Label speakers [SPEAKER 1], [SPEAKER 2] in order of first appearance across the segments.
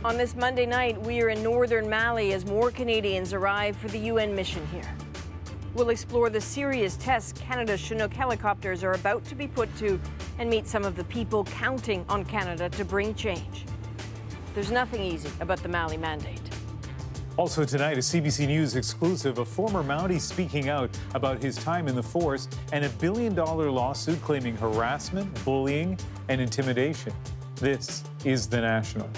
[SPEAKER 1] On this Monday night, we are in northern Mali as more Canadians arrive for the UN mission here. We'll explore the serious tests Canada's Chinook helicopters are about to be put to and meet some of the people counting on Canada to bring change. There's nothing easy about the Mali mandate.
[SPEAKER 2] Also tonight, a CBC News exclusive, a former Mountie speaking out about his time in the force and a $1 billion lawsuit claiming harassment, bullying, and intimidation. This is The National.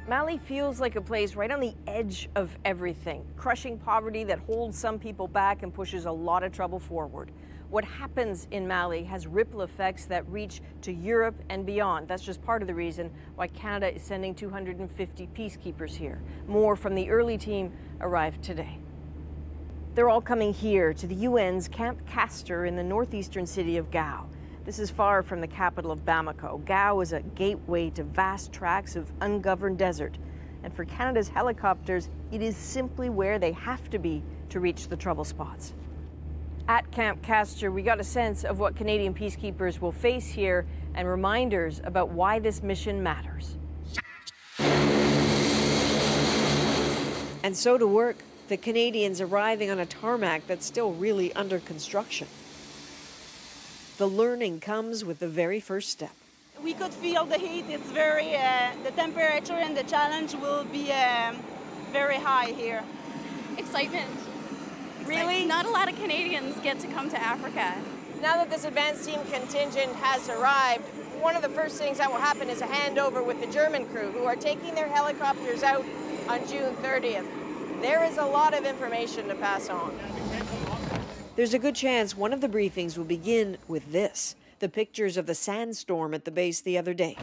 [SPEAKER 1] Mali feels like a place right on the edge of everything, crushing poverty that holds some people back and pushes a lot of trouble forward. What happens in Mali has ripple effects that reach to Europe and beyond. That's just part of the reason why Canada is sending 250 peacekeepers here. More from the early team arrived today. They're all coming here to the UN's Camp Castor in the northeastern city of Gao. This is far from the capital of Bamako. Gao is a gateway to vast tracts of ungoverned desert. And for Canada's helicopters, it is simply where they have to be to reach the trouble spots. At Camp Castor, we got a sense of what Canadian peacekeepers will face here and reminders about why this mission matters. And so to work, the Canadians arriving on a tarmac that's still really under construction. The learning comes with the very first step.
[SPEAKER 3] We could feel the heat. It's very, the temperature and the challenge will be very high here.
[SPEAKER 4] Excitement.
[SPEAKER 1] Really?
[SPEAKER 4] Not a lot of Canadians get to come to Africa.
[SPEAKER 1] Now that this advanced team contingent has arrived, one of the first things that will happen is a handover with the German crew who are taking their helicopters out on June 30th. There is a lot of information to pass on. There's a good chance one of the briefings will begin with this, the pictures of the sandstorm at the base the other day.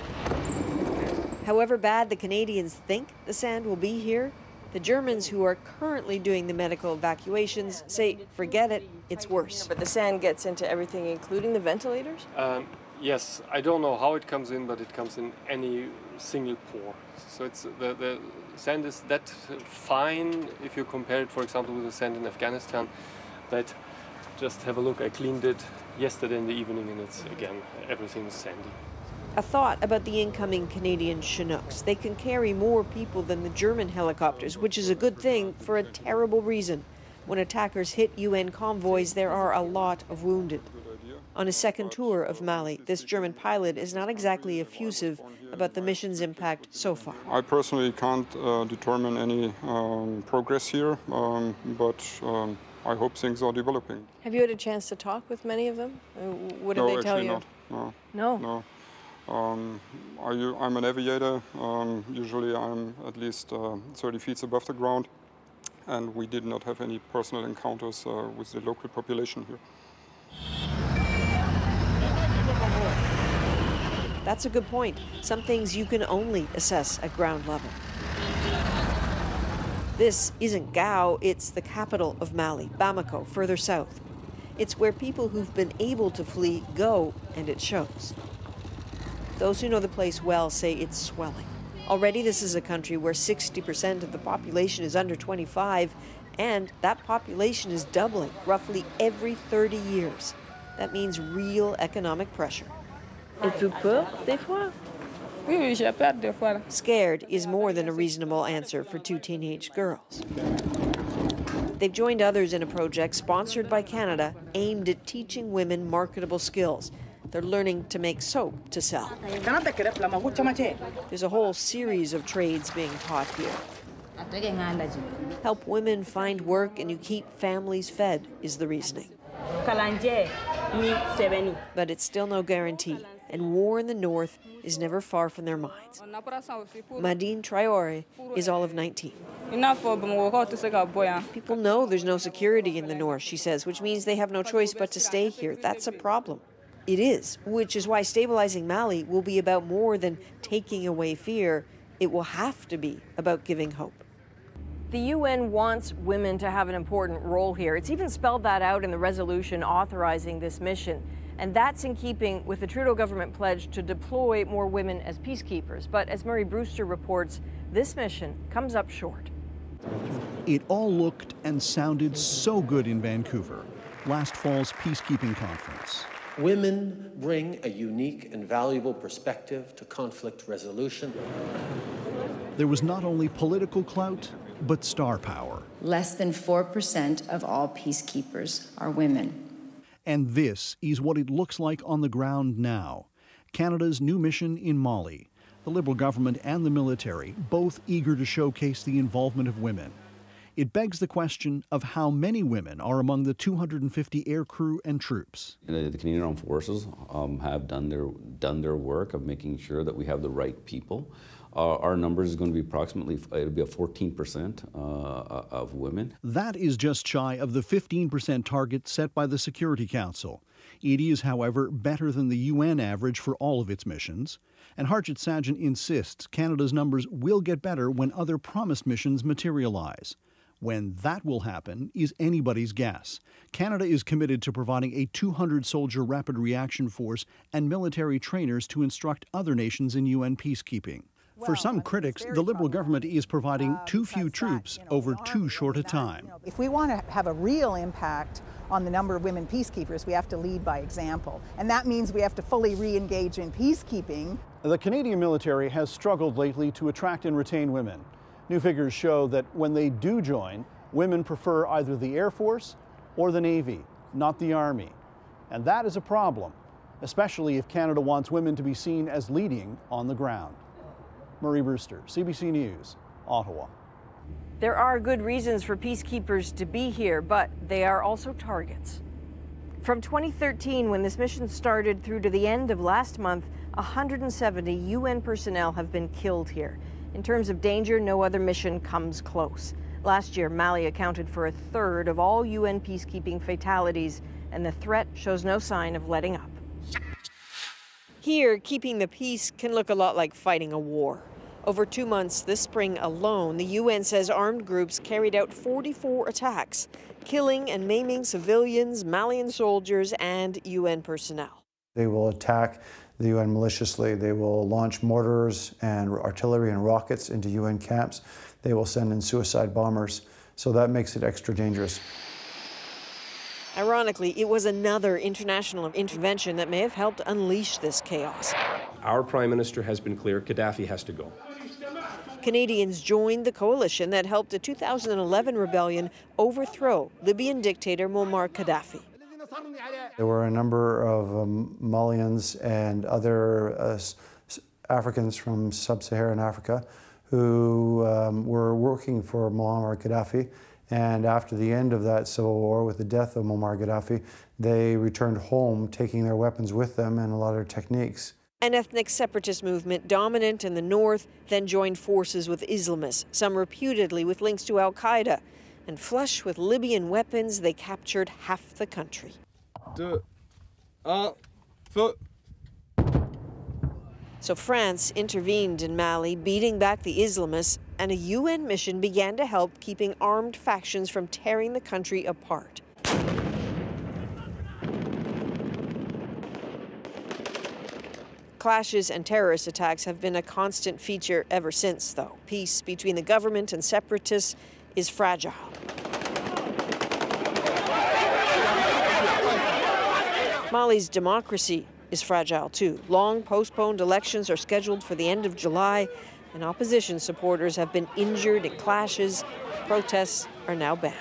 [SPEAKER 1] However bad the Canadians think the sand will be here, the Germans who are currently doing the medical evacuations say, forget it, it's worse. But the sand gets into everything, including the ventilators?
[SPEAKER 5] Yes, I don't know how it comes in, but it comes in any single pore. So it's the sand is that fine if you compare it, for example, with the sand in Afghanistan, that just have a look. I cleaned it yesterday in the evening and it's, again, everything is sandy.
[SPEAKER 1] A thought about the incoming Canadian Chinooks. They can carry more people than the German helicopters, which is a good thing for a terrible reason. When attackers hit UN convoys, there are a lot of wounded. On his second tour of Mali, this German pilot is not exactly effusive about the mission's impact so far.
[SPEAKER 6] I personally can't determine any progress here, but I hope things are developing.
[SPEAKER 1] Have you had a chance to talk with many of them? What did they tell you?
[SPEAKER 6] No,
[SPEAKER 1] No?
[SPEAKER 6] No. I'm an aviator. Usually I'm at least 30 feet above the ground, and we did not have any personal encounters with the local population here.
[SPEAKER 1] That's a good point. Some things you can only assess at ground level. This isn't Gao, it's the capital of Mali, Bamako, further south. It's where people who've been able to flee go, and it shows. Those who know the place well say it's swelling. Already this is a country where 60% of the population is under 25, and that population is doubling roughly every 30 years. That means real economic pressure. Scared is more than a reasonable answer for two teenage girls. They've joined others in a project sponsored by Canada aimed at teaching women marketable skills. They're learning to make soap to sell. There's a whole series of trades being taught here. Help women find work and you keep families fed is the reasoning. But it's still no guarantee, and war in the north is never far from their minds. Madine Traore is all of 19. People know there's no security in the north, she says, which means they have no choice but to stay here. That's a problem. It is, which is why stabilizing Mali will be about more than taking away fear. It will have to be about giving hope. The UN wants women to have an important role here. It's even spelled that out in the resolution authorizing this mission. And that's in keeping with the Trudeau government pledge to deploy more women as peacekeepers. But as Murray Brewster reports, this mission comes up short.
[SPEAKER 7] It all looked and sounded so good in Vancouver, last fall's peacekeeping conference.
[SPEAKER 8] Women bring a unique and valuable perspective to conflict resolution.
[SPEAKER 7] There was not only political clout, but star power.
[SPEAKER 9] Less than 4% of all peacekeepers are women.
[SPEAKER 7] And this is what it looks like on the ground now. Canada's new mission in Mali. The Liberal government and the military, both eager to showcase the involvement of women. It begs the question of how many women are among the 250 aircrew and troops.
[SPEAKER 10] The Canadian Armed Forces have done their work of making sure that we have the right people. Our numbers is going to be approximately, it'll be a 14% of women.
[SPEAKER 7] That is just shy of the 15% target set by the Security Council. It is, however, better than the UN average for all of its missions. And Harjit Sajjan insists Canada's numbers will get better when other promised missions materialize. When that will happen is anybody's guess. Canada is committed to providing a 200-soldier rapid reaction force and military trainers to instruct other nations in UN peacekeeping. For some critics, the Liberal government is providing too few troops over too short a time.
[SPEAKER 11] If we want to have a real impact on the number of women peacekeepers, we have to lead by example. And that means we have to fully re-engage in peacekeeping.
[SPEAKER 7] The Canadian military has struggled lately to attract and retain women. New figures show that when they do join, women prefer either the Air Force or the Navy, not the Army. And that is a problem, especially if Canada wants women to be seen as leading on the ground. Murray Brewster, CBC News, Ottawa.
[SPEAKER 1] There are good reasons for peacekeepers to be here, but they are also targets. From 2013, when this mission started, through to the end of last month, 170 UN personnel have been killed here. In terms of danger, no other mission comes close. Last year, Mali accounted for a third of all UN peacekeeping fatalities, and the threat shows no sign of letting up. Here, keeping the peace can look a lot like fighting a war. Over 2 months this spring alone, the UN says armed groups carried out 44 attacks, killing and maiming civilians, Malian soldiers, and UN personnel.
[SPEAKER 12] They will attack the UN maliciously. They will launch mortars and artillery and rockets into UN camps. They will send in suicide bombers. So that makes it extra dangerous.
[SPEAKER 1] Ironically, it was another international intervention that may have helped unleash this chaos.
[SPEAKER 13] Our Prime Minister has been clear, Gaddafi has to go.
[SPEAKER 1] Canadians joined the coalition that helped a 2011 rebellion overthrow Libyan dictator Muammar Gaddafi.
[SPEAKER 12] There were a number of Malians and other Africans from sub-Saharan Africa who were working for Muammar Gaddafi. And after the end of that civil war, with the death of Muammar Gaddafi, they returned home, taking their weapons with them and a lot of their techniques.
[SPEAKER 1] An ethnic separatist movement dominant in the north then joined forces with Islamists, some reputedly with links to al-Qaeda. And flush with Libyan weapons, they captured half the country. So France intervened in Mali, beating back the Islamists, and a UN mission began to help keeping armed factions from tearing the country apart. Clashes and terrorist attacks have been a constant feature ever since, though. Peace between the government and separatists is fragile. Mali's democracy is fragile, too. Long postponed elections are scheduled for the end of July, and opposition supporters have been injured in clashes. Protests are now banned.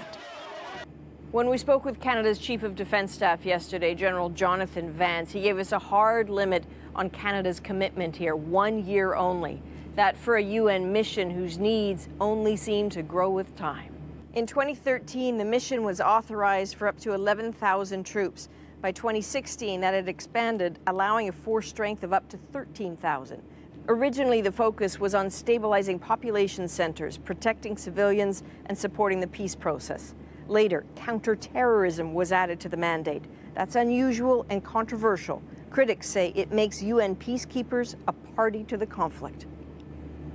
[SPEAKER 1] When we spoke with Canada's Chief of Defence Staff yesterday, General Jonathan Vance, he gave us a hard limit on Canada's commitment here, 1 year only. That for a UN mission whose needs only seem to grow with time. In 2013, the mission was authorized for up to 11,000 troops. By 2016, that had expanded, allowing a force strength of up to 13,000. Originally, the focus was on stabilizing population centers, protecting civilians, and supporting the peace process. Later, counterterrorism was added to the mandate. That's unusual and controversial. Critics say it makes UN peacekeepers a party to the conflict.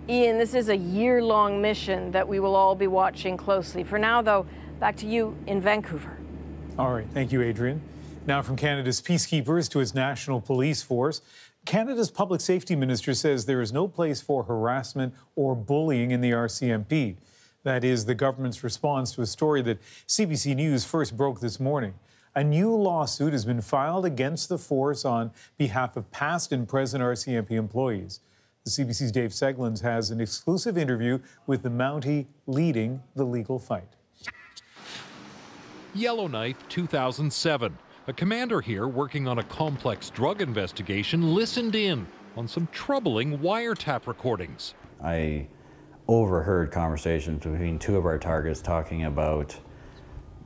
[SPEAKER 1] Ian, this is a year-long mission that we will all be watching closely. For now, though, back to you in Vancouver.
[SPEAKER 2] All right, thank you, Adrian. Now from Canada's peacekeepers to its national police force, Canada's public safety minister says there is no place for harassment or bullying in the RCMP. That is the government's response to a story that CBC News first broke this morning. A new lawsuit has been filed against the force on behalf of past and present RCMP employees. The CBC's Dave Seglins has an exclusive interview with the Mountie leading the legal fight.
[SPEAKER 14] Yellowknife, 2007. A commander here working on a complex drug investigation listened in on some troubling wiretap recordings.
[SPEAKER 15] I overheard conversations between two of our targets talking about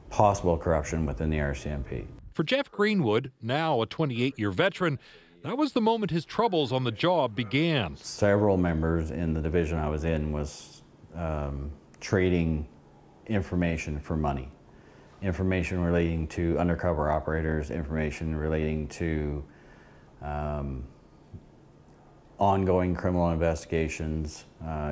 [SPEAKER 15] possible corruption within the RCMP.
[SPEAKER 14] For Jeff Greenwood, now a 28-year veteran, that was the moment his troubles on the job began.
[SPEAKER 15] Several members in the division I was in was trading information for money. Information relating to undercover operators, information relating to ongoing criminal investigations,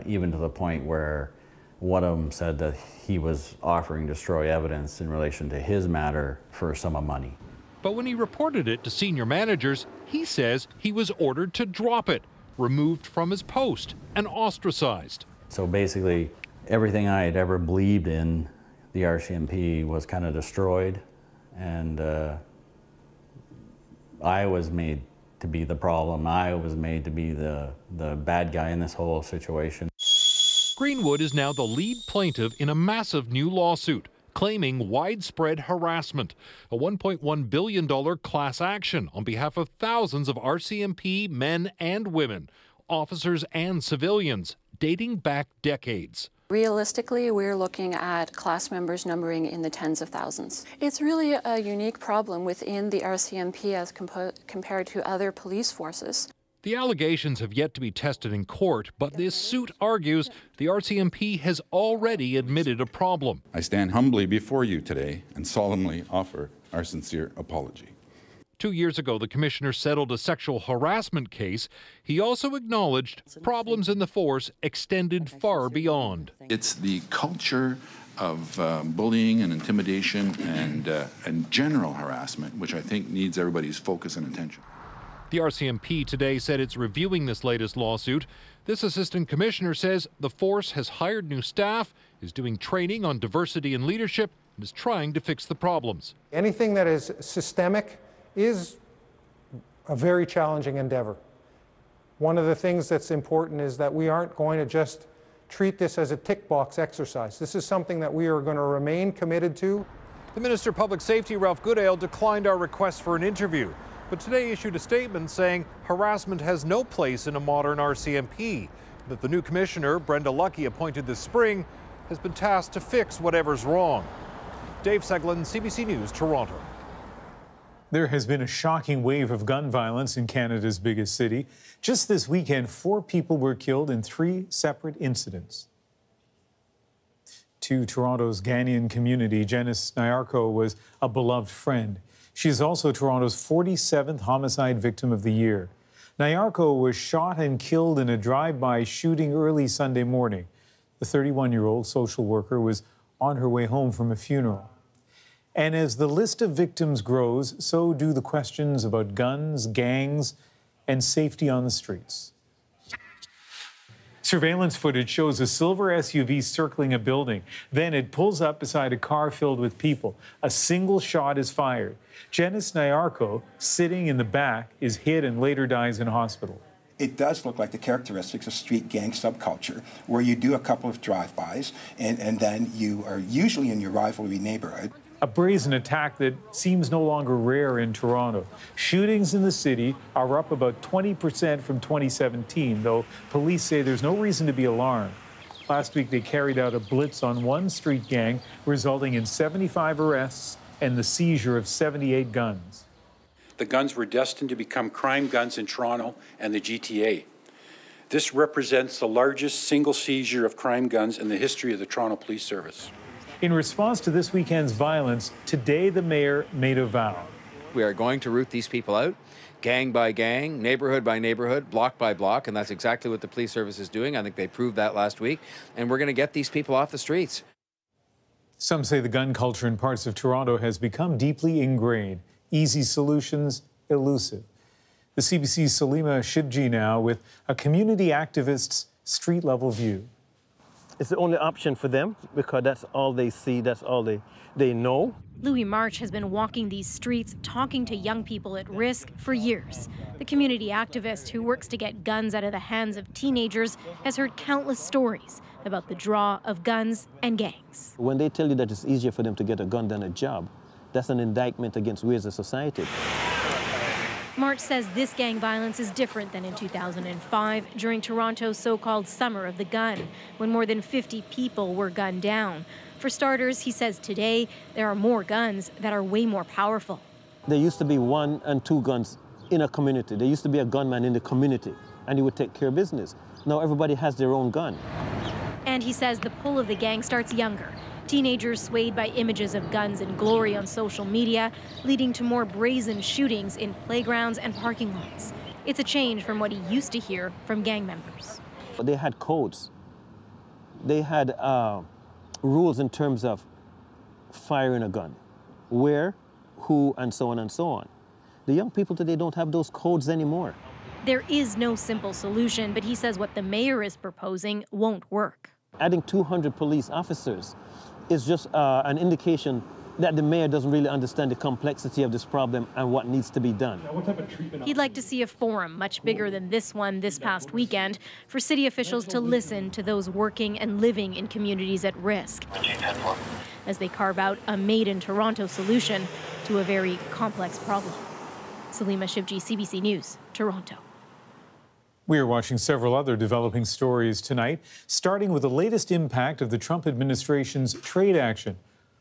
[SPEAKER 15] even to the point where one of them said that he was offering to destroy evidence in relation to his matter for a sum of money.
[SPEAKER 14] But when he reported it to senior managers, he says he was ordered to drop it, removed from his post, and ostracized.
[SPEAKER 15] So basically, everything I had ever believed in the RCMP was kind of destroyed, and I was made to be the problem. I was made to be the bad guy in this whole situation.
[SPEAKER 14] Greenwood is now the lead plaintiff in a massive new lawsuit claiming widespread harassment, a $1.1 billion class action on behalf of thousands of RCMP men and women, officers and civilians, dating back decades.
[SPEAKER 16] Realistically, we're looking at class members numbering in the tens of thousands. It's really a unique problem within the RCMP as compared to other police forces.
[SPEAKER 14] The allegations have yet to be tested in court, but this suit argues the RCMP has already admitted a problem.
[SPEAKER 17] I stand humbly before you today and solemnly offer our sincere apology.
[SPEAKER 14] 2 years ago, the commissioner settled a sexual harassment case. He also acknowledged problems in the force extended far beyond.
[SPEAKER 17] It's the culture of bullying and intimidation and general harassment, which I think needs everybody's focus and attention.
[SPEAKER 14] The RCMP today said it's reviewing this latest lawsuit. This assistant commissioner says the force has hired new staff, is doing training on diversity and leadership, and is trying to fix the problems.
[SPEAKER 18] Anything that is systemic is a very challenging endeavor. One of the things that's important is that we aren't going to just treat this as a tick box exercise. This is something that we are going to remain committed to.
[SPEAKER 14] The Minister of Public Safety, Ralph Goodale, declined our request for an interview, but today issued a statement saying harassment has no place in a modern RCMP, that the new commissioner, Brenda Lucky, appointed this spring, has been tasked to fix whatever's wrong. Dave Seglin, CBC News, Toronto.
[SPEAKER 2] There has been a shocking wave of gun violence in Canada's biggest city. Just this weekend, 4 people were killed in 3 separate incidents. To Toronto's Ghanaian community, Janice Nyarko was a beloved friend. She is also Toronto's 47th homicide victim of the year. Nyarko was shot and killed in a drive-by shooting early Sunday morning. The 31-year-old social worker was on her way home from a funeral. And as the list of victims grows, so do the questions about guns, gangs, and safety on the streets. Surveillance footage shows a silver SUV circling a building. Then it pulls up beside a car filled with people. A single shot is fired. Janice Nyarko, sitting in the back, is hit and later dies in hospital.
[SPEAKER 19] It does look like the characteristics of street gang subculture, where you do a couple of drive-bys and then you are usually in your rivalry neighborhood.
[SPEAKER 2] A brazen attack that seems no longer rare in Toronto. Shootings in the city are up about 20% from 2017, though police say there's no reason to be alarmed. Last week, they carried out a blitz on one street gang, resulting in 75 arrests and the seizure of 78 guns.
[SPEAKER 20] The guns were destined to become crime guns in Toronto and the GTA. This represents the largest single seizure of crime guns in the history of the Toronto Police Service.
[SPEAKER 2] In response to this weekend's violence, today the mayor made a vow.
[SPEAKER 21] We are going to root these people out, gang by gang, neighborhood by neighborhood, block by block, and that's exactly what the police service is doing. I think they proved that last week, and we're going to get these people off the streets.
[SPEAKER 2] Some say the gun culture in parts of Toronto has become deeply ingrained. Easy solutions, elusive. The CBC's Salima Shibji now with a community activist's street-level view.
[SPEAKER 3] It's the only option for them because that's all they see, that's all they know.
[SPEAKER 22] Louis March has been walking these streets, talking to young people at risk for years. The community activist who works to get guns out of the hands of teenagers has heard countless stories about the draw of guns and gangs.
[SPEAKER 3] When they tell you that it's easier for them to get a gun than a job, that's an indictment against we as a society.
[SPEAKER 22] March says this gang violence is different than in 2005, during Toronto's so-called Summer of the Gun, when more than 50 people were gunned down. For starters, he says today there are more guns that are way more powerful.
[SPEAKER 3] There used to be 1 and 2 guns in a community. There used to be a gunman in the community, and he would take care of business. Now everybody has their own gun.
[SPEAKER 22] And he says the pull of the gang starts younger. Teenagers swayed by images of guns and glory on social media, leading to more brazen shootings in playgrounds and parking lots. It's a change from what he used to hear from gang members.
[SPEAKER 3] They had codes. They had rules in terms of firing a gun, where, who, and so on and so on. The young people today don't have those codes anymore.
[SPEAKER 22] There is no simple solution, but he says what the mayor is proposing won't work.
[SPEAKER 3] Adding 200 police officers is just an indication that the mayor doesn't really understand the complexity of this problem and what needs to be done.
[SPEAKER 22] He'd like to see a forum much bigger than this one this past weekend for city officials to listen to those working and living in communities at risk as they carve out a made-in-Toronto solution to a very complex problem. Salima Shivji, CBC News, Toronto.
[SPEAKER 2] We are watching several other developing stories tonight, starting with the latest impact of the Trump administration's trade action.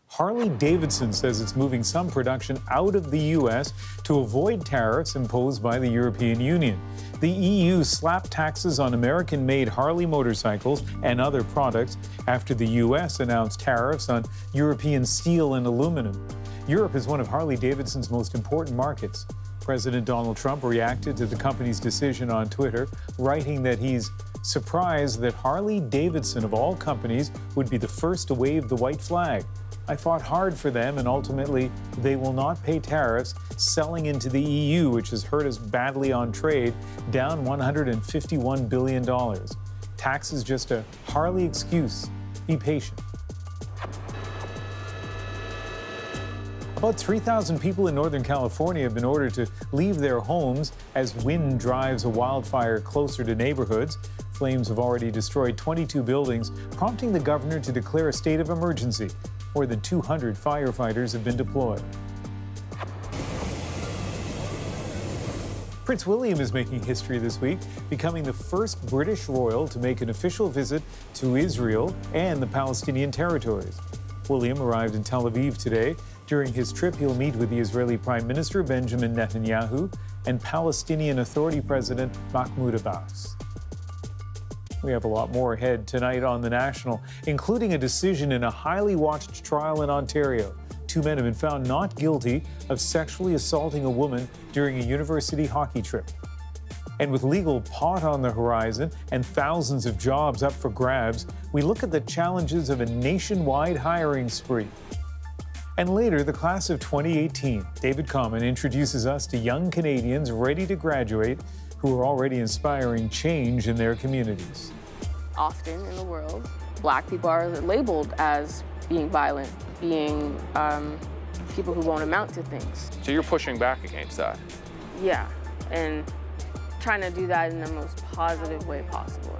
[SPEAKER 2] Harley-Davidson says it's moving some production out of the U.S. to avoid tariffs imposed by the European Union. The EU slapped taxes on American-made Harley motorcycles and other products after the U.S. announced tariffs on European steel and aluminum. Europe is one of Harley-Davidson's most important markets. President Donald Trump reacted to the company's decision on Twitter, writing that he's surprised that Harley-Davidson, of all companies, would be the first to wave the white flag. I fought hard for them, and ultimately, they will not pay tariffs selling into the EU, which has hurt us badly on trade, down $151 billion. Tax is just a Harley excuse. Be patient. About 3,000 people in Northern California have been ordered to leave their homes as wind drives a wildfire closer to neighborhoods. Flames have already destroyed 22 buildings, prompting the governor to declare a state of emergency. More than 200 firefighters have been deployed. Prince William is making history this week, becoming the first British royal to make an official visit to Israel and the Palestinian territories. William arrived in Tel Aviv today. During his trip, he'll meet with the Israeli Prime Minister Benjamin Netanyahu and Palestinian Authority President Mahmoud Abbas. We have a lot more ahead tonight on The National, including a decision in a highly watched trial in Ontario. 2 men have been found not guilty of sexually assaulting a woman during a university hockey trip. And with legal pot on the horizon and thousands of jobs up for grabs, we look at the challenges of a nationwide hiring spree. And later, the class of 2018. David Common introduces us to young Canadians ready to graduate who are already inspiring change in their communities.
[SPEAKER 23] Often in the world, Black people are labeled as being violent, being people who won't amount to things.
[SPEAKER 24] So you're pushing back against that?
[SPEAKER 23] Yeah, and trying to do that in the most positive way possible.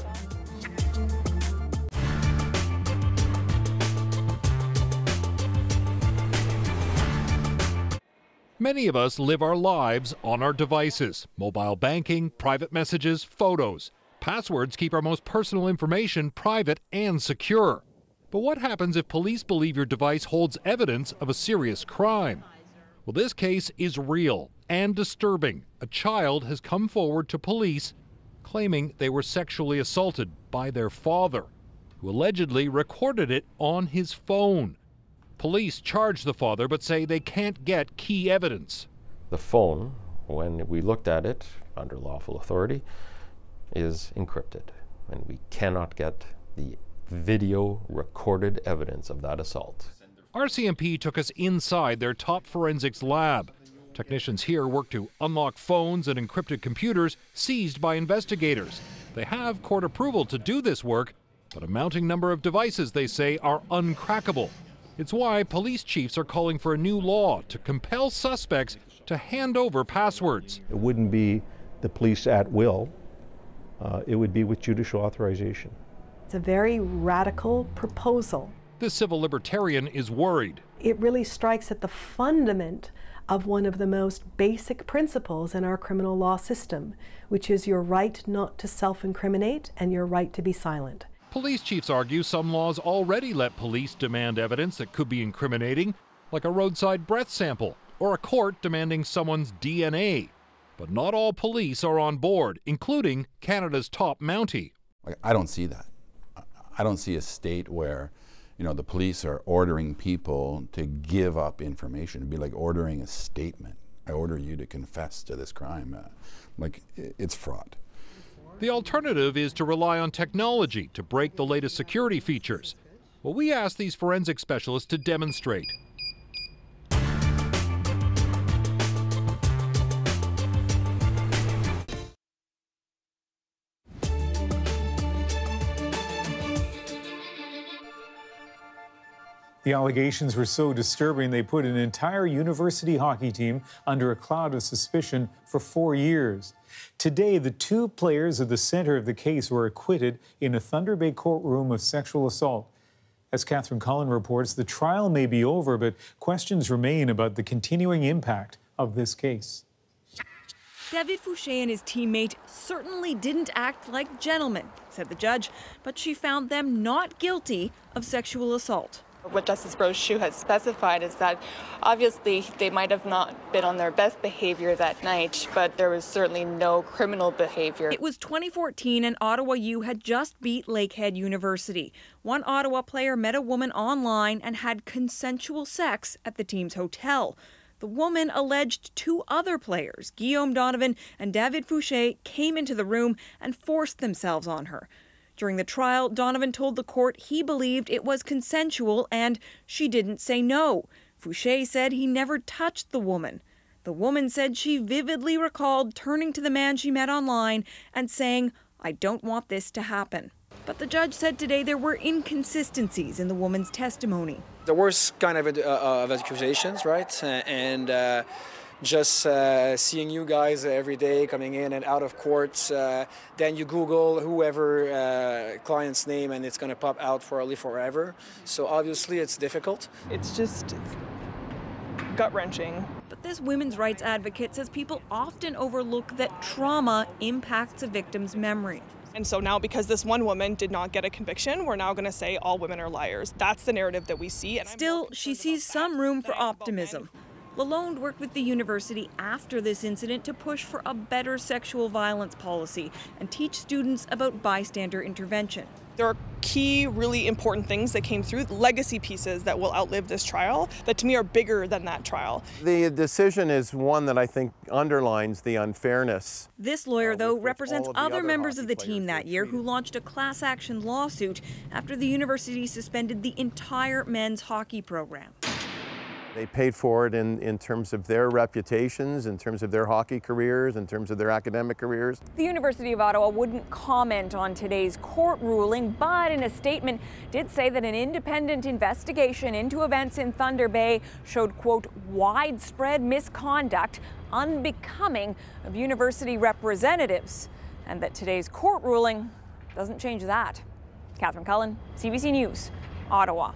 [SPEAKER 14] Many of us live our lives on our devices. Mobile banking, private messages, photos. Passwords keep our most personal information private and secure. But what happens if police believe your device holds evidence of a serious crime? Well, this case is real and disturbing. A child has come forward to police claiming they were sexually assaulted by their father, who allegedly recorded it on his phone. Police charge the father but say they can't get key evidence.
[SPEAKER 25] The phone, when we looked at it under lawful authority, is encrypted, and we cannot get the video recorded evidence of that assault.
[SPEAKER 14] RCMP took us inside their top forensics lab. Technicians here work to unlock phones and encrypted computers seized by investigators. They have court approval to do this work, but a mounting number of devices, they say, are uncrackable. It's why police chiefs are calling for a new law to compel suspects to hand over passwords.
[SPEAKER 4] It wouldn't be the police at will. It would be with judicial authorization.
[SPEAKER 5] It's a very radical proposal.
[SPEAKER 14] This civil libertarian is worried.
[SPEAKER 5] It really strikes at the fundament of one of the most basic principles in our criminal law system, which is your right not to self-incriminate and your right to be silent.
[SPEAKER 14] Police chiefs argue some laws already let police demand evidence that could be incriminating, like a roadside breath sample or a court demanding someone's DNA. But not all police are on board, including Canada's top Mountie.
[SPEAKER 6] I don't see that. I don't see a state where, you know, the police are ordering people to give up information. It'd be like ordering a statement. I order you to confess to this crime. Like, it's fraught.
[SPEAKER 14] The alternative is to rely on technology to break the latest security features. Well, we asked these forensic specialists to demonstrate.
[SPEAKER 2] The allegations were so disturbing they put an entire university hockey team under a cloud of suspicion for 4 years. Today, the 2 players at the center of the case were acquitted in a Thunder Bay courtroom of sexual assault. As Catherine Cullen reports, the trial may be over, but questions remain about the continuing impact of this case.
[SPEAKER 8] David Fouché and his teammate certainly didn't act like gentlemen, said the judge, but she found them not guilty of sexual assault.
[SPEAKER 9] What Justice Brochu has specified is that obviously they might have not been on their best behavior that night, but there was certainly no criminal behavior.
[SPEAKER 8] It was 2014 and Ottawa U had just beat Lakehead University. One Ottawa player met a woman online and had consensual sex at the team's hotel. The woman alleged 2 other players, Guillaume Donovan and David Fouché, came into the room and forced themselves on her. During the trial, Donovan told the court he believed it was consensual and she didn't say no. Fouché said he never touched the woman. The woman said she vividly recalled turning to the man she met online and saying, "I don't want this to happen." But the judge said today there were inconsistencies in the woman's testimony.
[SPEAKER 26] There was kind of accusations, right? And just seeing you guys every day coming in and out of court, then you Google whoever client's name and it's going to pop out probably forever. So obviously it's difficult.
[SPEAKER 27] It's just gut-wrenching.
[SPEAKER 8] But this women's rights advocate says people often overlook that trauma impacts a victim's memory.
[SPEAKER 27] And so now, because this one woman did not get a conviction, we're now going to say all women are liars. That's the narrative that we see. And
[SPEAKER 8] still, she sees some room for optimism. Lalonde worked with the university after this incident to push for a better sexual violence policy and teach students about bystander intervention.
[SPEAKER 27] There are key, really important things that came through, legacy pieces that will outlive this trial, that to me are bigger than that trial.
[SPEAKER 28] The decision is one that I think underlines the unfairness.
[SPEAKER 8] This lawyer, though, represents other members of the team that year who launched a class action lawsuit after the university suspended the entire men's hockey program.
[SPEAKER 28] They paid for it in terms of their reputations, in terms of their hockey careers, in terms of their academic careers.
[SPEAKER 8] The University of Ottawa wouldn't comment on today's court ruling, but in a statement did say that an independent investigation into events in Thunder Bay showed, quote, widespread misconduct unbecoming of university representatives, and that today's court ruling doesn't change that. Catherine Cullen, CBC News, Ottawa.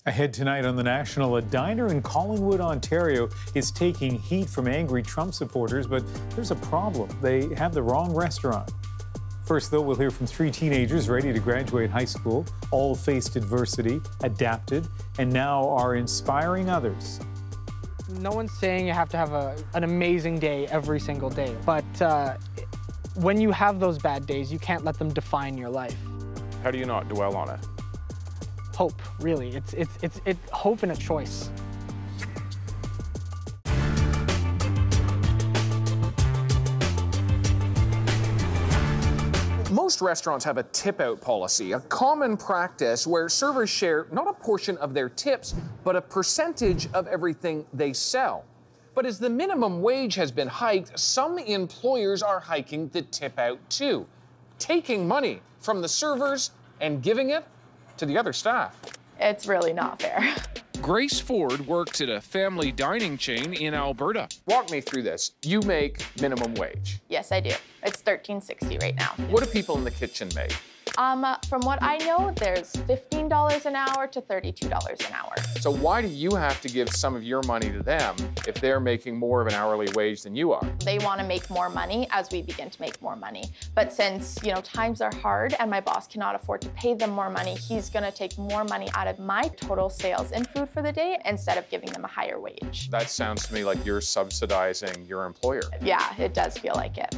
[SPEAKER 2] Ahead tonight on The National, a diner in Collingwood, Ontario is taking heat from angry Trump supporters, but there's a problem. They have the wrong restaurant. First, though, we'll hear from 3 teenagers ready to graduate high school. All faced adversity, adapted, and now are inspiring others.
[SPEAKER 29] No one's saying you have to have an amazing day every single day, but when you have those bad days, you can't let them define your life.
[SPEAKER 24] How do you not dwell on it?
[SPEAKER 29] Hope, really. It's hope and a choice.
[SPEAKER 30] Most restaurants have a tip-out policy, a common practice where servers share not a portion of their tips, but a percentage of everything they sell. But as the minimum wage has been hiked, some employers are hiking the tip-out too, taking money from the servers and giving it to the other staff.
[SPEAKER 23] It's really not fair.
[SPEAKER 30] Grace Ford works at a family dining chain in Alberta. Walk me through this. You make minimum wage.
[SPEAKER 23] Yes, I do. It's $13.60 right now.
[SPEAKER 30] What do people in the kitchen make?
[SPEAKER 23] From what I know, there's $15 an hour to $32 an hour.
[SPEAKER 30] So why do you have to give some of your money to them if they're making more of an hourly wage than you are?
[SPEAKER 23] They want to make more money as we begin to make more money. But since, times are hard and my boss cannot afford to pay them more money, he's going to take more money out of my total sales in food for the day instead of giving them a higher wage.
[SPEAKER 30] That sounds to me like you're subsidizing your employer.
[SPEAKER 23] Yeah, it does feel like it.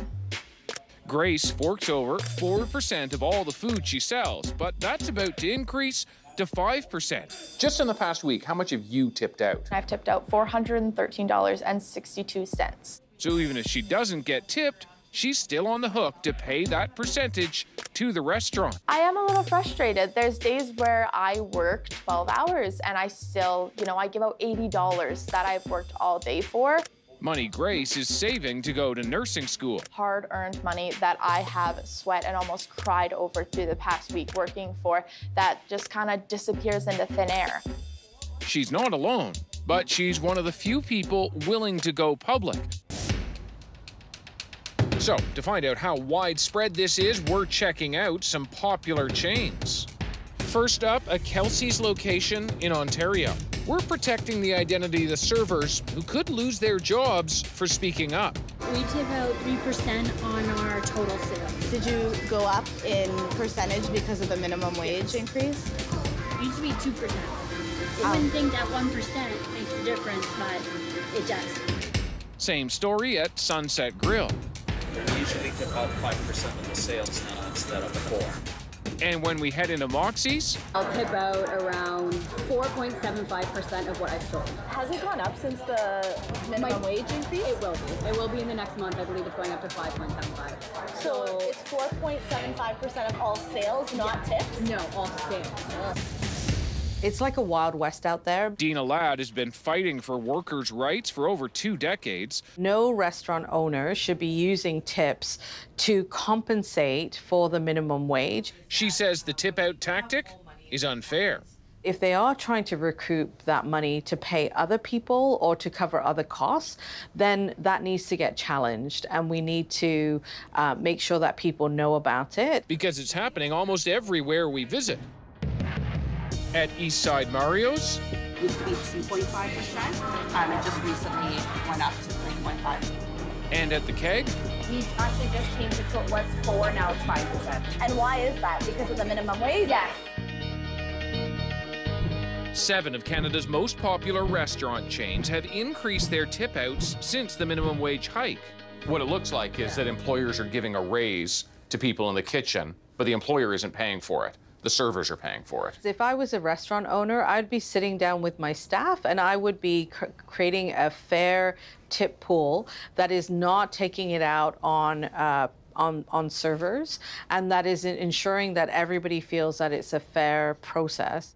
[SPEAKER 30] Grace forks over 4% of all the food she sells, but that's about to increase to 5%. Just in the past week, how much have you tipped out?
[SPEAKER 23] I've tipped out $413.62.
[SPEAKER 30] So even if she doesn't get tipped, she's still on the hook to pay that percentage to the restaurant.
[SPEAKER 23] I am a little frustrated. There's days where I work 12 hours and I still, I give out $80 that I've worked all day for.
[SPEAKER 30] Money Grace is saving to go to nursing school.
[SPEAKER 23] Hard-earned money that I have sweat and almost cried over through the past week working for that just kind of disappears into thin air.
[SPEAKER 30] She's not alone, but she's one of the few people willing to go public. So, to find out how widespread this is, we're checking out some popular chains. First up, a Kelsey's location in Ontario. We're protecting the identity of the servers who could lose their jobs for speaking up.
[SPEAKER 1] We tip out 3% on our total sales.
[SPEAKER 7] Did you go up in percentage because of the minimum wage increase?
[SPEAKER 1] It used to be 2%. You wouldn't think that 1% makes a difference, but it does.
[SPEAKER 30] Same story at Sunset Grill.
[SPEAKER 10] We usually tip out 5% of the sales now instead of 4%.
[SPEAKER 30] And when we head into Moxie's,
[SPEAKER 1] I'll tip out around 4.75% of what I've sold.
[SPEAKER 7] Has it gone up since the minimum wage increase?
[SPEAKER 1] It will be. It will be in the next month. I believe it's going up to 5.75.
[SPEAKER 7] So it's 4.75% of all sales, not tips?
[SPEAKER 1] No, all sales.
[SPEAKER 11] It's like a Wild West out there.
[SPEAKER 30] Dina Ladd has been fighting for workers' rights for over 2 decades.
[SPEAKER 11] No restaurant owner should be using tips to compensate for the minimum wage.
[SPEAKER 30] She says the tip-out tactic is unfair.
[SPEAKER 11] If they are trying to recoup that money to pay other people or to cover other costs, then that needs to get challenged, and we need to make sure that people know about it.
[SPEAKER 30] Because it's happening almost everywhere we visit. At Eastside Mario's,
[SPEAKER 12] it used to be 2.5%, it just recently went up to 3.5%.
[SPEAKER 30] And at the Keg,
[SPEAKER 7] We actually just changed it so it was 4, now it's 5%. And why is that? Because of the minimum wage? Yes.
[SPEAKER 30] 7 of Canada's most popular restaurant chains have increased their tip outs since the minimum wage hike. What it looks like is that employers are giving a raise to people in the kitchen, but the employer isn't paying for it. The servers are paying for it.
[SPEAKER 11] If I was a restaurant owner, I'd be sitting down with my staff and I would be creating a fair tip pool that is not taking it out on servers, and that is ensuring that everybody feels that it's a fair process.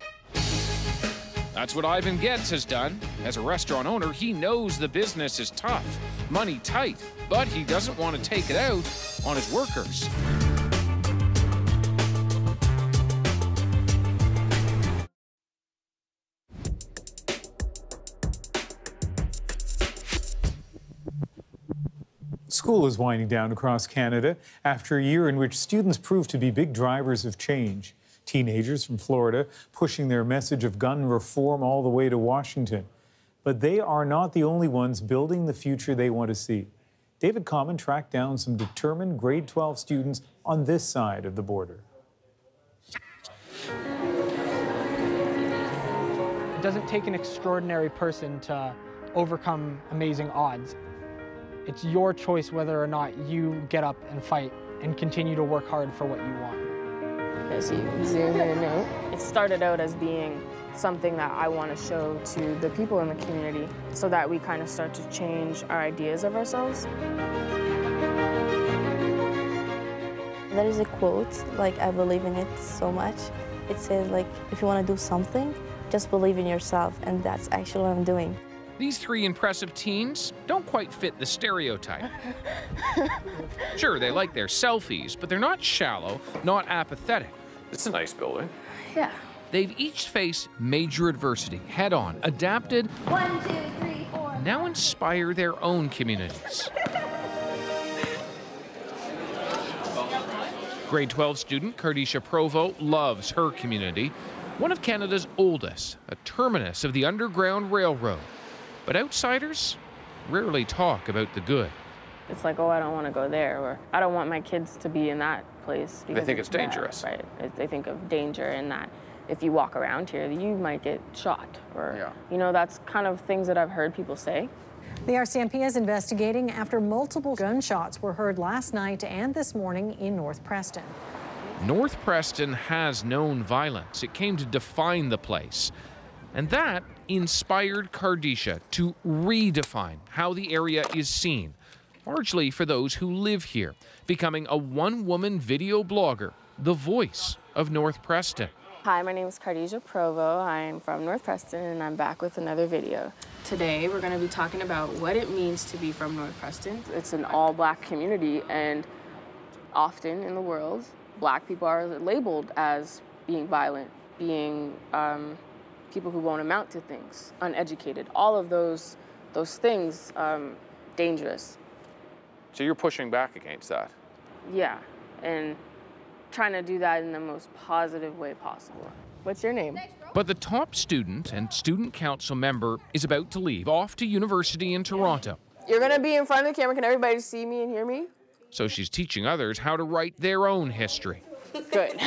[SPEAKER 30] That's what Ivan Getz has done. As a restaurant owner, he knows the business is tough, money tight, but he doesn't want to take it out on his workers.
[SPEAKER 2] School is winding down across Canada after a year in which students proved to be big drivers of change. Teenagers from Florida pushing their message of gun reform all the way to Washington. But they are not the only ones building the future they want to see. David Common tracked down some determined grade 12 students on this side of the border.
[SPEAKER 29] It doesn't take an extraordinary person to overcome amazing odds. It's your choice whether or not you get up and fight and continue to work hard for what you want.
[SPEAKER 23] As you zoom in and out. It started out as being something that I want to show to the people in the community so that we kind of start to change our ideas of ourselves.
[SPEAKER 13] There is a quote, like, I believe in it so much. It says, like, if you want to do something, just believe in yourself, and that's actually what I'm doing.
[SPEAKER 30] These 3 impressive teens don't quite fit the stereotype. Sure, they like their selfies, but they're not shallow, not apathetic.
[SPEAKER 24] It's a nice building.
[SPEAKER 7] Yeah.
[SPEAKER 30] They've each faced major adversity head-on, adapted,
[SPEAKER 7] 1, 2, 3, 4.
[SPEAKER 30] and now inspire their own communities. Grade 12 student Cardisha Provo loves her community, one of Canada's oldest, a terminus of the Underground Railroad. But outsiders rarely talk about the good.
[SPEAKER 3] It's like, oh, I don't want to go there, or I don't want my kids to be in that place.
[SPEAKER 24] They think it's
[SPEAKER 3] bad,
[SPEAKER 24] dangerous.
[SPEAKER 3] Right. They think of danger in that if you walk around here, you might get shot, or, you know, that's kind of things that I've heard people say.
[SPEAKER 15] The RCMP is investigating after multiple gunshots were heard last night and this morning in North Preston.
[SPEAKER 30] North Preston has known violence. It came to define the place. And that inspired Cardisha to redefine how the area is seen, largely for those who live here, becoming a one-woman video blogger, the voice of North Preston.
[SPEAKER 3] Hi, my name is Cardisha Provo. I'm from North Preston, and I'm back with another video. Today, we're going to be talking about what it means to be from North Preston. It's an all-black community, and often in the world, black people are labeled as being violent, being people who won't amount to things, uneducated, all of those things, dangerous.
[SPEAKER 24] So you're pushing back against that?
[SPEAKER 3] Yeah, and trying to do that in the most positive way possible. What's your name?
[SPEAKER 30] But the top student and student council member is about to leave off to university in Toronto.
[SPEAKER 3] You're gonna be in front of the camera. Can everybody see me and hear me?
[SPEAKER 30] So she's teaching others how to write their own history.
[SPEAKER 3] Good.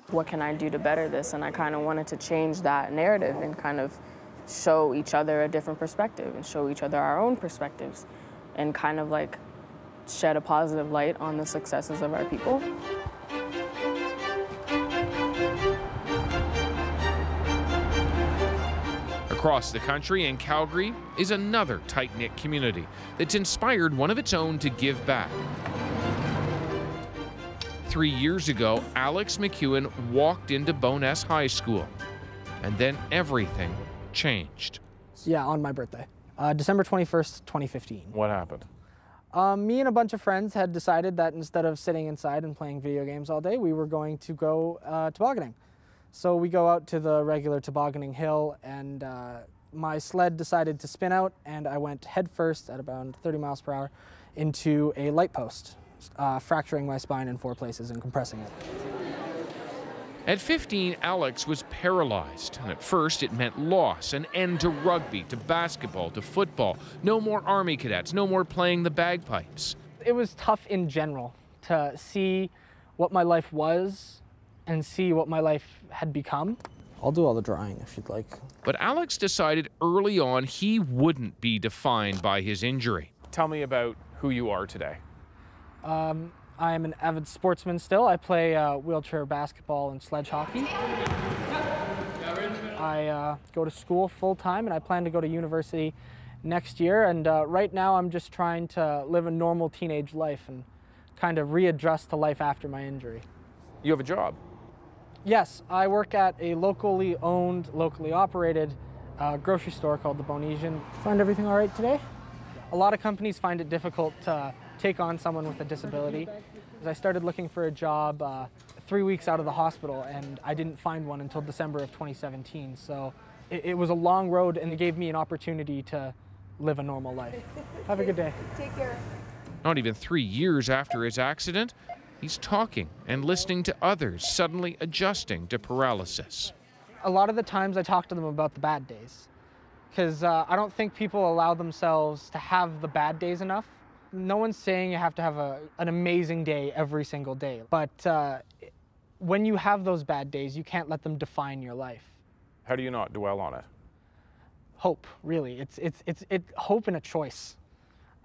[SPEAKER 3] What can I do to better this? And I kind of wanted to change that narrative and kind of show each other a different perspective and show each other our own perspectives and kind of like shed a positive light on the successes of our people.
[SPEAKER 30] Across the country in Calgary is another tight-knit community that's inspired one of its own to give back. 3 years ago, Alex McEwen walked into Bowness High School, and then everything changed.
[SPEAKER 29] Yeah, on my birthday, December 21st, 2015.
[SPEAKER 24] What happened?
[SPEAKER 29] Me and a bunch of friends had decided that instead of sitting inside and playing video games all day, we were going to go tobogganing. So we go out to the regular tobogganing hill, and my sled decided to spin out, and I went headfirst at about 30 miles per hour into a light post, fracturing my spine in 4 places and compressing it.
[SPEAKER 30] At 15, Alex was paralyzed, and at first it meant loss, an end to rugby, to basketball, to football. No more Army cadets, no more playing the bagpipes.
[SPEAKER 29] It was tough in general to see what my life was and see what my life had become. I'll do all the drawing if you'd like.
[SPEAKER 30] But Alex decided early on he wouldn't be defined by his injury.
[SPEAKER 24] Tell me about who you are today.
[SPEAKER 29] I am an avid sportsman still. I play wheelchair basketball and sledge hockey. I go to school full-time, and I plan to go to university next year. And right now I'm just trying to live a normal teenage life and kind of readjust to life after my injury.
[SPEAKER 24] You have a job?
[SPEAKER 29] Yes, I work at a locally owned, locally operated grocery store called the Bonesian. Find everything all right today? A lot of companies find it difficult to take on someone with a disability. I started looking for a job 3 weeks out of the hospital, and I didn't find one until December of 2017. So it was a long road, and it gave me an opportunity to live a normal life. Have a good day.
[SPEAKER 15] Take care.
[SPEAKER 30] Not even 3 years after his accident, he's talking and listening to others suddenly adjusting to paralysis.
[SPEAKER 29] A lot of the times I talk to them about the bad days, because I don't think people allow themselves to have the bad days enough. No one's saying you have to have an amazing day every single day, but when you have those bad days, you can't let them define your life.
[SPEAKER 24] How do you not dwell on it?
[SPEAKER 29] Hope, really. It's hope and a choice.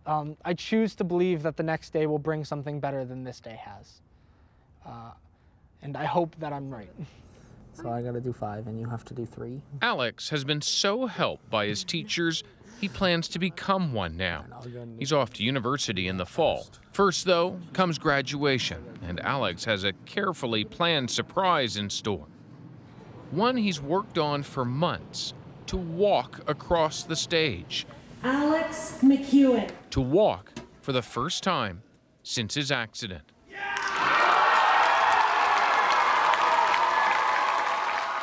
[SPEAKER 29] I choose to believe that the next day will bring something better than this day has. And I hope that I'm right. So I gotta do 5 and you have to do 3.
[SPEAKER 30] Alex has been so helped by his teachers, he plans to become one now. He's off to university in the fall. First, though, comes graduation, and Alex has a carefully planned surprise in store. One he's worked on for months, to walk across the stage.
[SPEAKER 15] Alex McEwen.
[SPEAKER 30] To walk for the first time since his accident.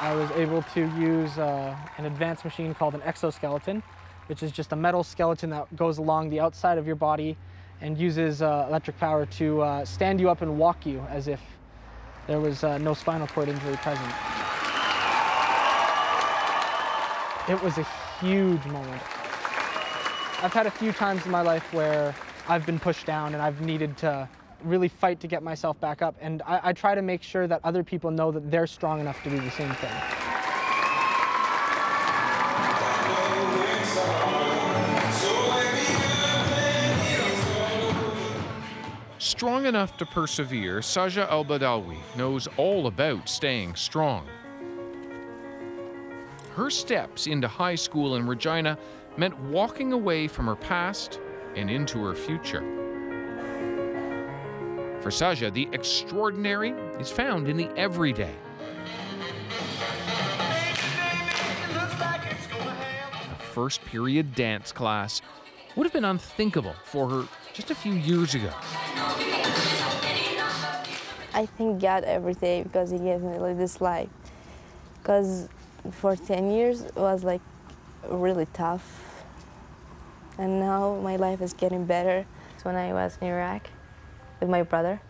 [SPEAKER 29] I was able to use an advanced machine called an exoskeleton, which is just a metal skeleton that goes along the outside of your body and uses electric power to stand you up and walk you as if there was no spinal cord injury present. It was a huge moment. I've had a few times in my life where I've been pushed down and I've needed to really fight to get myself back up, and I try to make sure that other people know that they're strong enough to do the same thing.
[SPEAKER 30] Strong enough to persevere, Saja Al-Badawi knows all about staying strong. Her steps into high school in Regina meant walking away from her past and into her future. For Saja, the extraordinary is found in the everyday. A first period dance class would have been unthinkable for her just a few years ago.
[SPEAKER 13] I thank God every day because He gave me like this life. Because for 10 years it was like really tough. And now my life is getting better. It's when I was in Iraq with my brother.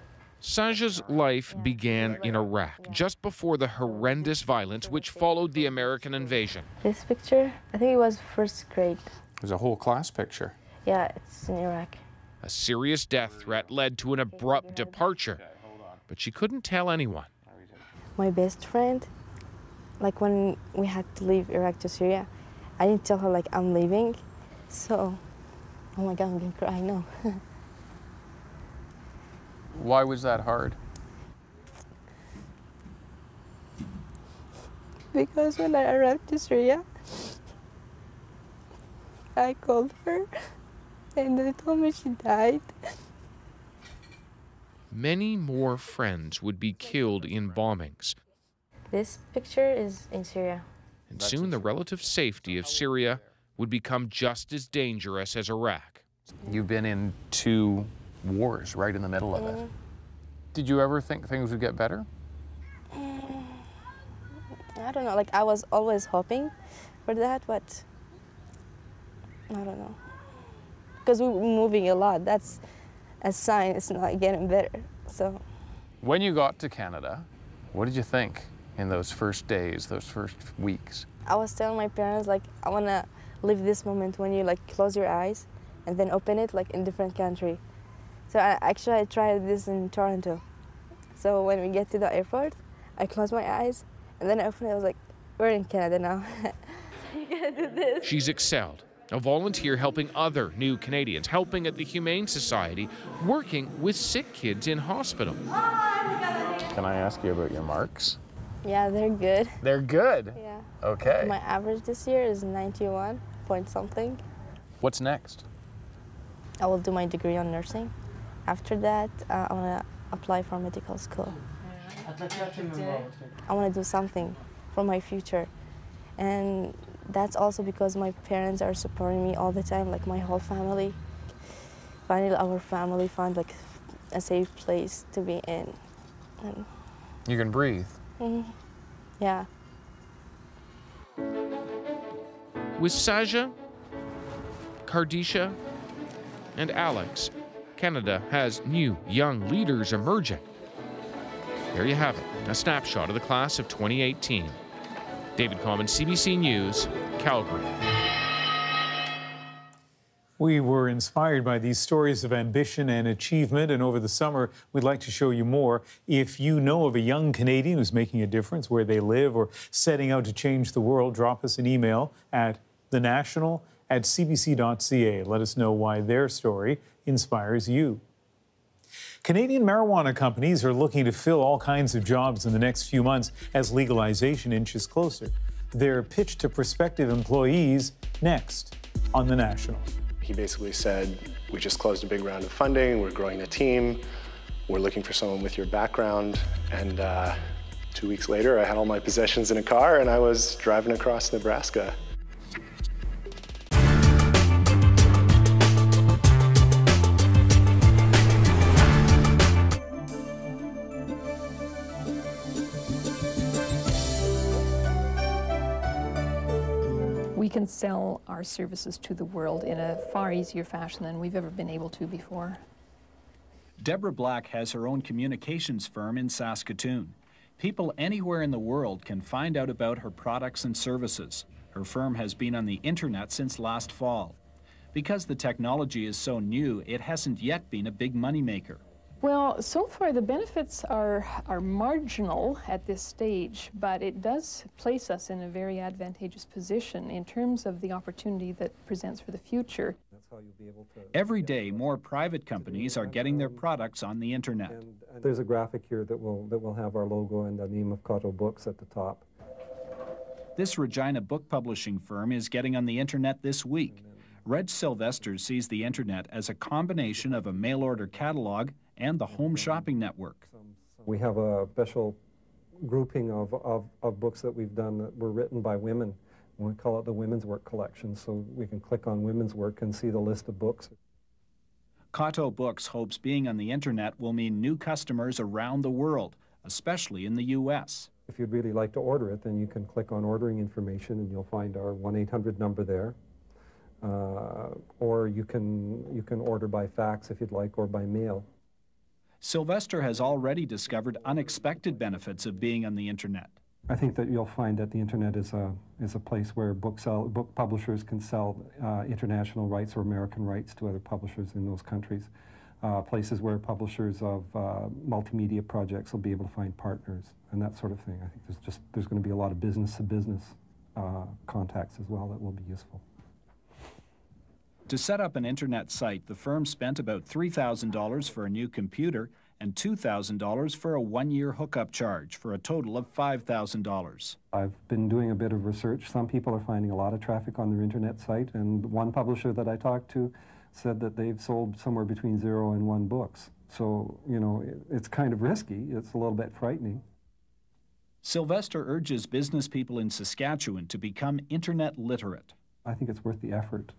[SPEAKER 30] Saja's life began in Iraq, just before the horrendous violence which followed the American invasion.
[SPEAKER 13] This picture, I think it was first grade.
[SPEAKER 24] It was a whole class picture.
[SPEAKER 13] Yeah, it's in Iraq.
[SPEAKER 30] A serious death threat led to an abrupt departure, but she couldn't tell anyone.
[SPEAKER 13] My best friend, like when we had to leave Iraq to Syria, I didn't tell her like I'm leaving. So, oh my God, I'm gonna cry now.
[SPEAKER 24] Why was that hard?
[SPEAKER 13] Because when I arrived to Syria, I called her and they told me she died.
[SPEAKER 30] Many more friends would be killed in bombings.
[SPEAKER 13] This picture is in Syria.
[SPEAKER 30] And soon the relative safety of Syria would become just as dangerous as Iraq.
[SPEAKER 24] You've been in 2 wars right in the middle of it. Did you ever think things would get better?
[SPEAKER 13] I don't know, like I was always hoping for that, but I don't know. Because we're moving a lot, that's a sign it's not getting better, so.
[SPEAKER 24] When you got to Canada, what did you think in those first days, those first weeks?
[SPEAKER 13] I was telling my parents, like, I want to live this moment when you like close your eyes and then open it like in different country. So I tried this in Toronto. So when we get to the airport, I close my eyes and then I open it. I was like, we're in Canada now. You gotta do this.
[SPEAKER 30] She's excelled, a volunteer helping other new Canadians, helping at the Humane Society, working with sick kids in hospital.
[SPEAKER 24] Can I ask you about your marks?
[SPEAKER 13] Yeah, they're good.
[SPEAKER 24] They're good?
[SPEAKER 13] Yeah.
[SPEAKER 24] Okay.
[SPEAKER 13] My average this year is 91 point something.
[SPEAKER 24] What's next?
[SPEAKER 13] I will do my degree on nursing. After that, I want to apply for medical school. I want to do something for my future. And that's also because my parents are supporting me all the time, like my whole family. Finally, our family found like a safe place to be in. And
[SPEAKER 24] you can breathe.
[SPEAKER 13] Yeah.
[SPEAKER 30] With Saja, Kardisha, and Alex, Canada has new young leaders emerging. There you have it, a snapshot of the class of 2018. David Common, CBC News, Calgary.
[SPEAKER 2] We were inspired by these stories of ambition and achievement, and over the summer, we'd like to show you more. If you know of a young Canadian who's making a difference where they live or setting out to change the world, drop us an email at thenational@cbc.ca. Let us know why their story inspires you. Canadian marijuana companies are looking to fill all kinds of jobs in the next few months as legalization inches closer. Their pitch to prospective employees next on The National.
[SPEAKER 4] He basically said, we just closed a big round of funding, we're growing a team, we're looking for someone with your background, and 2 weeks later I had all my possessions in a car and I was driving across Nebraska.
[SPEAKER 5] we can sell our services to the world in a far easier fashion than we've ever been able to before.
[SPEAKER 6] Deborah Black has her own communications firm in Saskatoon. People anywhere in the world can find out about her products and services. Her firm has been on the internet since last fall. Because the technology is so new, it hasn't yet been a big moneymaker.
[SPEAKER 5] Well, so far the benefits are marginal at this stage, but it does place us in a very advantageous position in terms of the opportunity that presents for the future.
[SPEAKER 6] Every day, more private companies are getting their products on the internet.
[SPEAKER 16] There's a graphic here that will have our logo and the name of Cotto Books at the top.
[SPEAKER 6] This Regina book publishing firm is getting on the internet this week. Reg Sylvester sees the internet as a combination of a mail-order catalog and the home shopping network.
[SPEAKER 16] We have a special grouping of books that we've done that were written by women. We call it the Women's Work Collection, so we can click on Women's Work and see the list of books.
[SPEAKER 6] Cotto Books hopes being on the internet will mean new customers around the world, especially in the U.S.
[SPEAKER 16] If you'd really like to order it, then you can click on ordering information and you'll find our 1-800 number there. Or you can order by fax if you'd like, or by mail.
[SPEAKER 6] Sylvester has already discovered unexpected benefits of being on the internet.
[SPEAKER 16] I think that you'll find that the internet is a place where book publishers can sell international rights or American rights to other publishers in those countries. Places where publishers of multimedia projects will be able to find partners and that sort of thing. I think there's going to be a lot of business-to-business contacts as well that will be useful.
[SPEAKER 6] To set up an internet site, the firm spent about $3,000 for a new computer and $2,000 for a one-year hookup charge, for a total of $5,000.
[SPEAKER 16] I've been doing a bit of research. Some people are finding a lot of traffic on their internet site, and one publisher that I talked to said that they've sold somewhere between 0 and 1 books. So, you know, it's kind of risky. It's a little bit frightening.
[SPEAKER 6] Sylvester urges business people in Saskatchewan to become internet literate.
[SPEAKER 16] I think it's worth the effort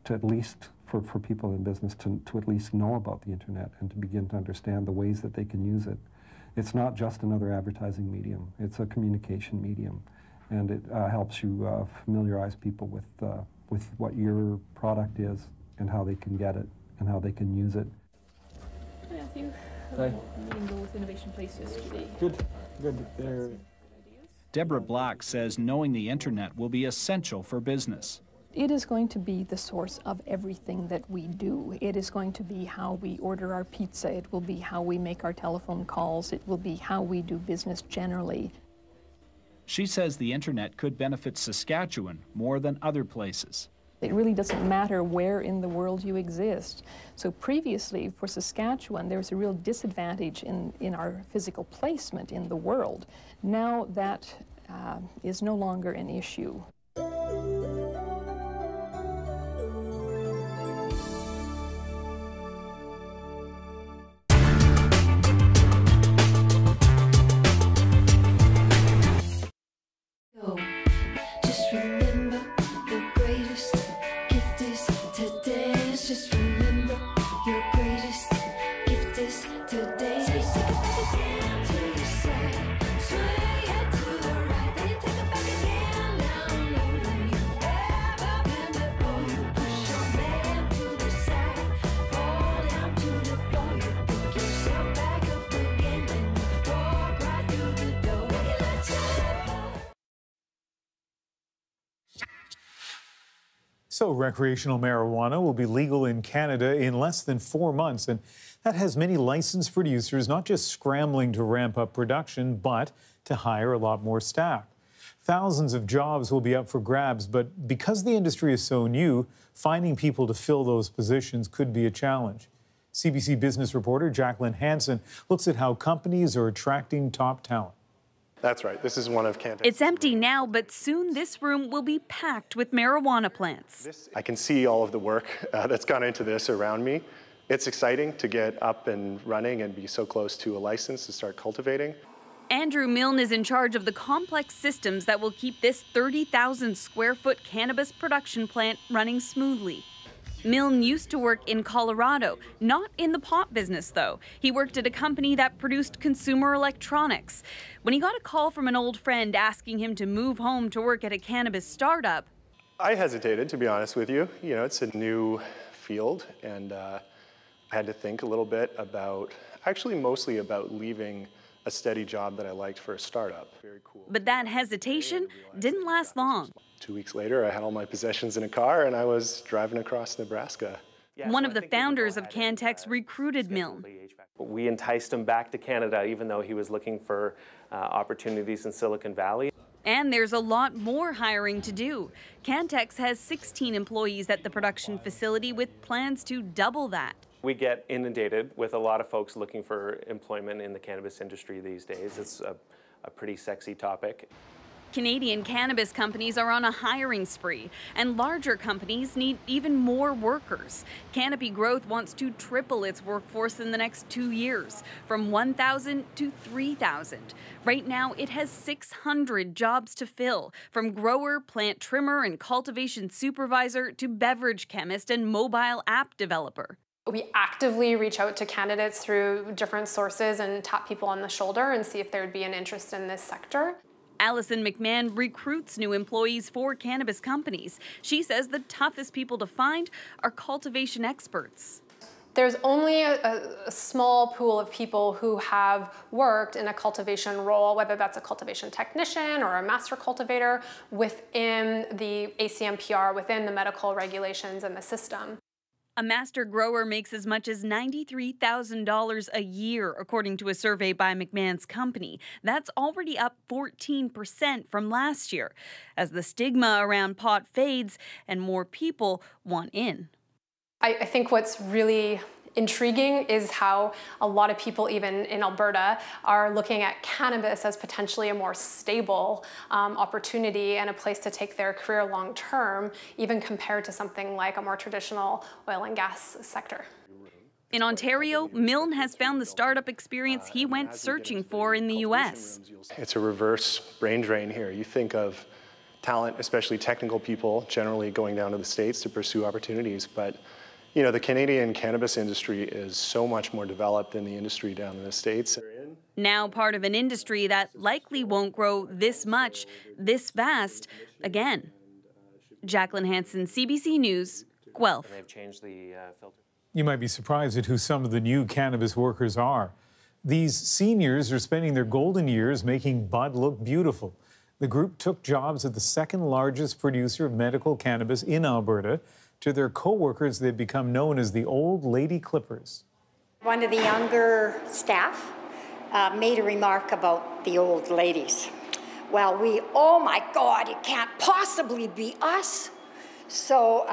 [SPEAKER 16] to at least, for people in business, to at least know about the internet and to begin to understand the ways that they can use it. It's not just another advertising medium. It's a communication medium, and it helps you familiarize people with what your product is and how they can get it and how they can use it.
[SPEAKER 5] Hi, Matthew.
[SPEAKER 16] Hi.
[SPEAKER 5] Meeting with Innovation Place yesterday.
[SPEAKER 16] Good.
[SPEAKER 6] Deborah Black says knowing the internet will be essential for business.
[SPEAKER 5] It is going to be the source of everything that we do. It is going to be how we order our pizza. It will be how we make our telephone calls. It will be how we do business generally.
[SPEAKER 6] She says the internet could benefit Saskatchewan more than other places.
[SPEAKER 5] It really doesn't matter where in the world you exist. So previously, for Saskatchewan, there was a real disadvantage in our physical placement in the world. Now that is no longer an issue.
[SPEAKER 2] So recreational marijuana will be legal in Canada in less than 4 months, and that has many licensed producers not just scrambling to ramp up production, but to hire a lot more staff. Thousands of jobs will be up for grabs, but because the industry is so new, finding people to fill those positions could be a challenge. CBC business reporter Jacqueline Hansen looks at how companies are attracting top talent.
[SPEAKER 4] That's right. This is one of Canada's.
[SPEAKER 17] It's empty now, but soon this room will be packed with marijuana plants.
[SPEAKER 4] I can see all of the work that's gone into this around me. It's exciting to get up and running and be so close to a license to start cultivating.
[SPEAKER 17] Andrew Milne is in charge of the complex systems that will keep this 30,000 square foot cannabis production plant running smoothly. Milne used to work in Colorado, not in the pot business though. He worked at a company that produced consumer electronics. When he got a call from an old friend asking him to move home to work at a cannabis startup,
[SPEAKER 4] I hesitated, to be honest with you. You know, it's a new field, and I had to think a little bit about, actually mostly about leaving a steady job that I liked for a startup. Very cool.
[SPEAKER 17] But that hesitation didn't last long.
[SPEAKER 4] 2 weeks later, I had all my possessions in a car and I was driving across Nebraska.
[SPEAKER 17] One of the founders of Cantex recruited Milne.
[SPEAKER 9] We enticed him back to Canada, even though he was looking for opportunities in Silicon Valley.
[SPEAKER 17] And there's a lot more hiring to do. Cantex has 16 employees at the production facility with plans to double that.
[SPEAKER 9] We get inundated with a lot of folks looking for employment in the cannabis industry these days. It's a pretty sexy topic.
[SPEAKER 17] Canadian cannabis companies are on a hiring spree, and larger companies need even more workers. Canopy Growth wants to triple its workforce in the next 2 years, from 1,000 to 3,000. Right now, it has 600 jobs to fill, from grower, plant trimmer, and cultivation supervisor to beverage chemist and mobile app developer.
[SPEAKER 14] We actively reach out to candidates through different sources and tap people on the shoulder and see if there would be an interest in this sector.
[SPEAKER 17] Allison McMahon recruits new employees for cannabis companies. She says the toughest people to find are cultivation experts.
[SPEAKER 14] There's only a small pool of people who have worked in a cultivation role, whether that's a cultivation technician or a master cultivator, within the ACMPR, within the medical regulations and the system.
[SPEAKER 17] A master grower makes as much as $93,000 a year, according to a survey by McMahon's company. That's already up 14% from last year, as the stigma around pot fades and more people want in.
[SPEAKER 14] I think what's really intriguing is how a lot of people, even in Alberta, are looking at cannabis as potentially a more stable opportunity and a place to take their career long term, even compared to something like a more traditional oil and gas sector.
[SPEAKER 17] In Ontario, Milne has found the startup experience he went searching for in the U.S.
[SPEAKER 4] It's a reverse brain drain here. You think of talent, especially technical people, generally going down to the States to pursue opportunities, but you know, the Canadian cannabis industry is so much more developed than the industry down in the States.
[SPEAKER 17] Now part of an industry that likely won't grow this much, this fast, again. Jacqueline Hansen, CBC News, Guelph.
[SPEAKER 9] They've changed the filter.
[SPEAKER 2] You might be surprised at who some of the new cannabis workers are. These seniors are spending their golden years making bud look beautiful. The group took jobs at the second largest producer of medical cannabis in Alberta. To their co-workers, they've become known as the Old Lady Clippers.
[SPEAKER 18] One of the younger staff made a remark about the old ladies. Well, oh my God, it can't possibly be us. So,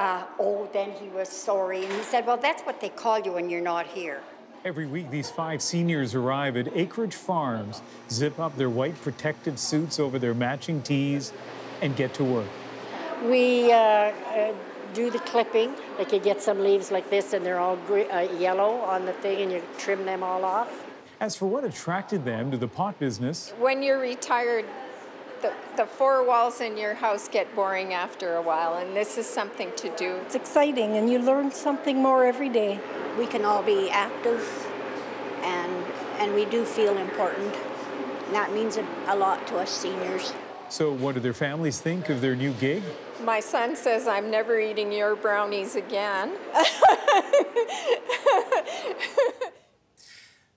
[SPEAKER 18] then he was sorry, and he said, well, that's what they call you when you're not here.
[SPEAKER 2] Every week, these 5 seniors arrive at Acreage Farms, zip up their white protective suits over their matching tees, and get to work.
[SPEAKER 19] We do the clipping. Like you get some leaves like this and they're all yellow on the thing and you trim them all off.
[SPEAKER 2] As for what attracted them to the pot business,
[SPEAKER 20] when you're retired, the 4 walls in your house get boring after a while, and this is something to do.
[SPEAKER 19] It's exciting and you learn something more every day. We can all be active and we do feel important. And that means a lot to us seniors.
[SPEAKER 2] So what do their families think of their new gig?
[SPEAKER 20] My son says, I'm never eating your brownies again.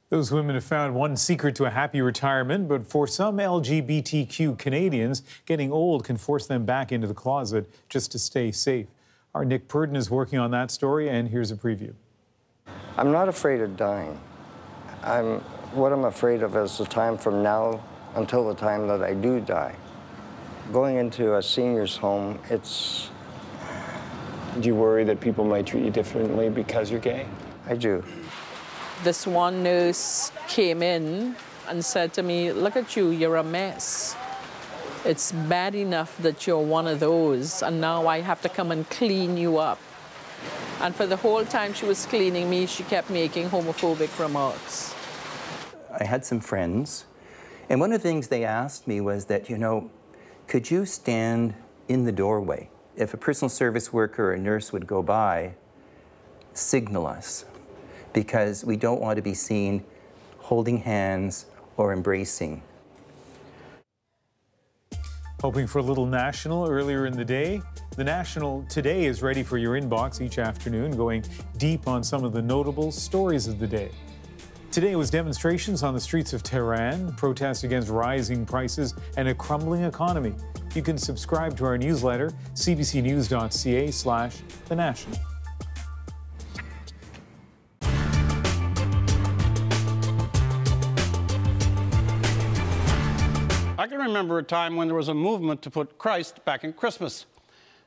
[SPEAKER 2] Those women have found one secret to a happy retirement, but for some LGBTQ Canadians, getting old can force them back into the closet just to stay safe. Our Nick Purdon is working on that story, and here's a preview.
[SPEAKER 21] I'm not afraid of dying. What I'm afraid of is the time from now until the time that I do die. Going into a senior's home,
[SPEAKER 22] Do you worry that people might treat you differently because you're gay?
[SPEAKER 21] I do.
[SPEAKER 25] This one nurse came in and said to me, look at you, you're a mess. It's bad enough that you're one of those, and now I have to come and clean you up. And for the whole time she was cleaning me, she kept making homophobic remarks.
[SPEAKER 26] I had some friends, and one of the things they asked me was that, you know, could you stand in the doorway? If a personal service worker or a nurse would go by, signal us, because we don't want to be seen holding hands or embracing.
[SPEAKER 2] Hoping for a little national earlier in the day? The National Today is ready for your inbox each afternoon, going deep on some of the notable stories of the day. Today was demonstrations on the streets of Tehran, protests against rising prices and a crumbling economy. You can subscribe to our newsletter, cbcnews.ca/The National.
[SPEAKER 1] I can remember a time when there was a movement to put Christ back in Christmas.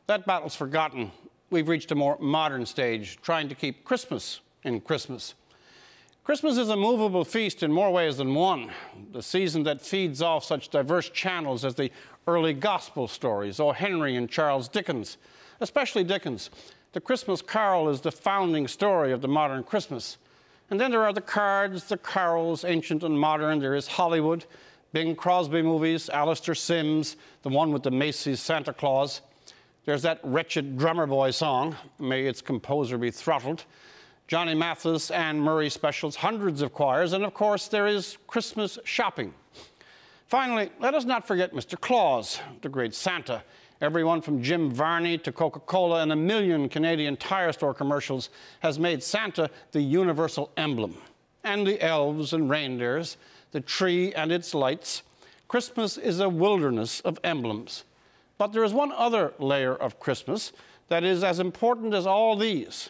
[SPEAKER 1] That battle's forgotten. We've reached a more modern stage, trying to keep Christmas in Christmas. Christmas is a movable feast in more ways than one. The season that feeds off such diverse channels as the early gospel stories, O. Henry and Charles Dickens, especially Dickens. The Christmas Carol is the founding story of the modern Christmas. And then there are the cards, the carols, ancient and modern. There is Hollywood, Bing Crosby movies, Alistair Sims, the one with the Macy's Santa Claus. There's that wretched drummer boy song, may its composer be throttled. Johnny Mathis, Anne Murray specials, hundreds of choirs, and of course there is Christmas shopping. Finally, let us not forget Mr. Claus, the great Santa. Everyone from Jim Varney to Coca-Cola and a million Canadian tire store commercials has made Santa the universal emblem. And the elves and reindeers, the tree and its lights. Christmas is a wilderness of emblems. But there is one other layer of Christmas that is as important as all these.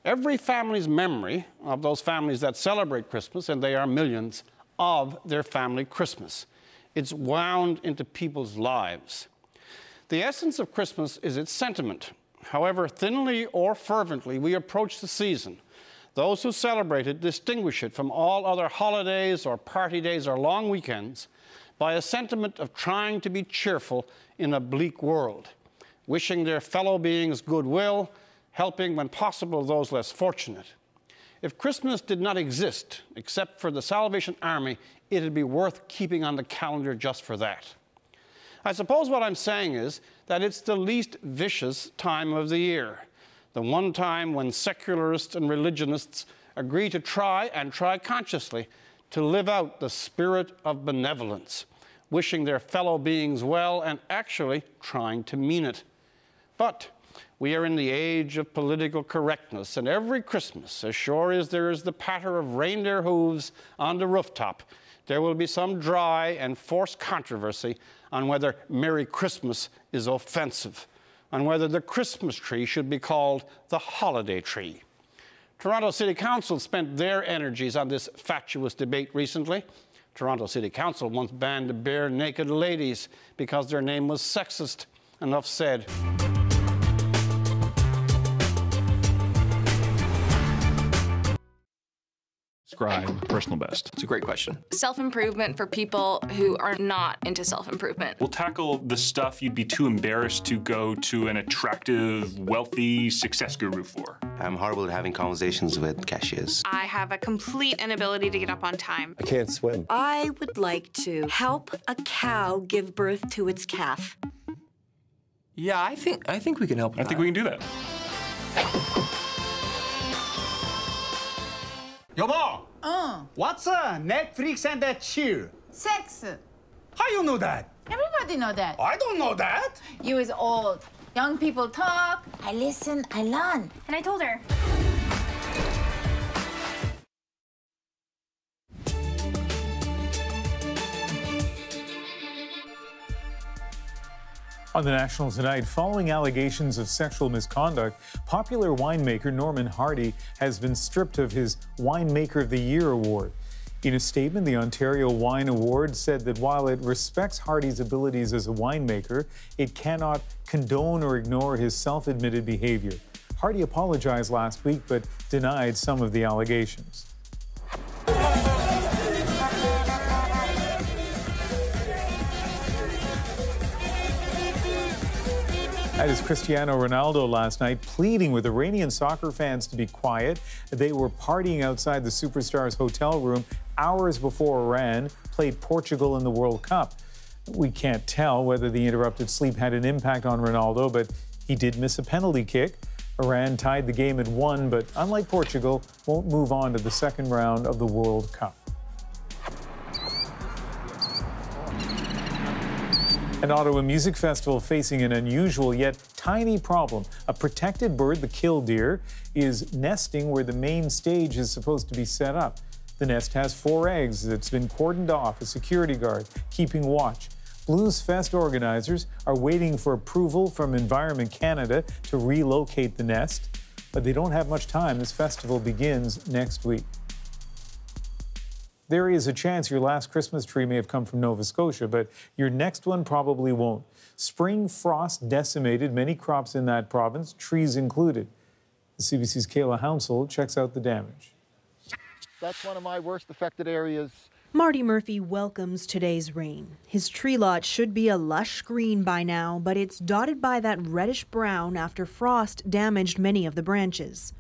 [SPEAKER 1] Every family's memory of those families that celebrate Christmas, and they are millions, of their family Christmas. It's wound into people's lives. The essence of Christmas is its sentiment. However thinly or fervently we approach the season, those who celebrate it distinguish it from all other holidays or party days or long weekends by a sentiment of trying to be cheerful in a bleak world, wishing their fellow beings goodwill, helping when possible those less fortunate. If Christmas did not exist except for the Salvation Army, it'd be worth keeping on the calendar just for that. I suppose what I'm saying is that it's the least vicious time of the year, the one time when secularists and religionists agree to try, and try consciously, to live out the spirit of benevolence, wishing their fellow beings well and actually trying to mean it. But we are in the age of political correctness, and every Christmas, as sure as there is the patter of reindeer hooves on the rooftop, there will be some dry and forced controversy on whether Merry Christmas is offensive, on whether the Christmas tree should be called the holiday tree. Toronto City Council spent their energies on this fatuous debate recently. Toronto City Council once banned bare-naked ladies because their name was sexist. Enough said.
[SPEAKER 3] Describe personal best?
[SPEAKER 7] It's a great question. Self-improvement for people who are not into self-improvement.
[SPEAKER 3] We'll tackle the stuff you'd be too embarrassed to go to an attractive, wealthy success guru for.
[SPEAKER 8] I'm horrible at having conversations with cashiers.
[SPEAKER 7] I have a complete inability to get up on time.
[SPEAKER 8] I can't swim.
[SPEAKER 10] I would like to help a cow give birth to its calf.
[SPEAKER 8] Yeah, I think we can help with that.
[SPEAKER 3] I think we can do that.
[SPEAKER 11] 여보! What's Netflix and that chill?
[SPEAKER 12] Sex.
[SPEAKER 11] How you know that?
[SPEAKER 12] Everybody know that.
[SPEAKER 11] I don't know that.
[SPEAKER 12] You is old. Young people talk.
[SPEAKER 10] I listen, I learn.
[SPEAKER 12] And I told her.
[SPEAKER 2] On the National tonight, following allegations of sexual misconduct, popular winemaker Norman Hardy has been stripped of his Winemaker of the Year award. In a statement, the Ontario Wine Award said that while it respects Hardy's abilities as a winemaker, it cannot condone or ignore his self-admitted behavior. Hardy apologized last week but denied some of the allegations. That is Cristiano Ronaldo last night pleading with Iranian soccer fans to be quiet. They were partying outside the superstar's hotel room hours before Iran played Portugal in the World Cup. We can't tell whether the interrupted sleep had an impact on Ronaldo, but he did miss a penalty kick. Iran tied the game at 1, but unlike Portugal, won't move on to the second round of the World Cup. An Ottawa music festival facing an unusual yet tiny problem. A protected bird, the killdeer, is nesting where the main stage is supposed to be set up. The nest has 4 eggs. It's been cordoned off, a security guard keeping watch. Blues Fest organizers are waiting for approval from Environment Canada to relocate the nest, but they don't have much time. This festival begins next week. There is a chance your last Christmas tree may have come from Nova Scotia, but your next one probably won't. Spring frost decimated many crops in that province, trees included. The CBC's Kayla Hounsell checks out the damage.
[SPEAKER 6] That's one of my worst affected areas.
[SPEAKER 13] Marty Murphy welcomes today's rain. His tree lot should be a lush green by now, but it's dotted by that reddish brown after frost damaged many of the branches.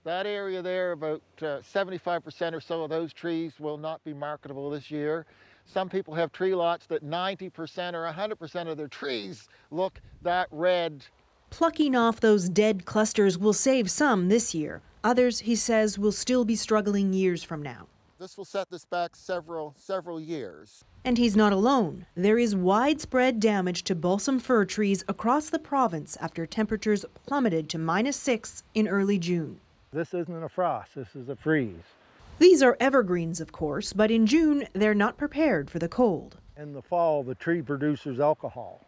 [SPEAKER 6] That area there, about 75% or so of those trees will not be marketable this year. Some people have tree lots that 90% or 100% of their trees look that red.
[SPEAKER 13] Plucking off those dead clusters will save some this year. Others, he says, will still be struggling years from now.
[SPEAKER 6] This will set this back several years.
[SPEAKER 13] And he's not alone. There is widespread damage to balsam fir trees across the province after temperatures plummeted to -6 in early June.
[SPEAKER 15] This isn't a frost, this is a freeze.
[SPEAKER 13] These are evergreens, of course, but in June, they're not prepared for the cold.
[SPEAKER 15] In the fall, the tree produces alcohol,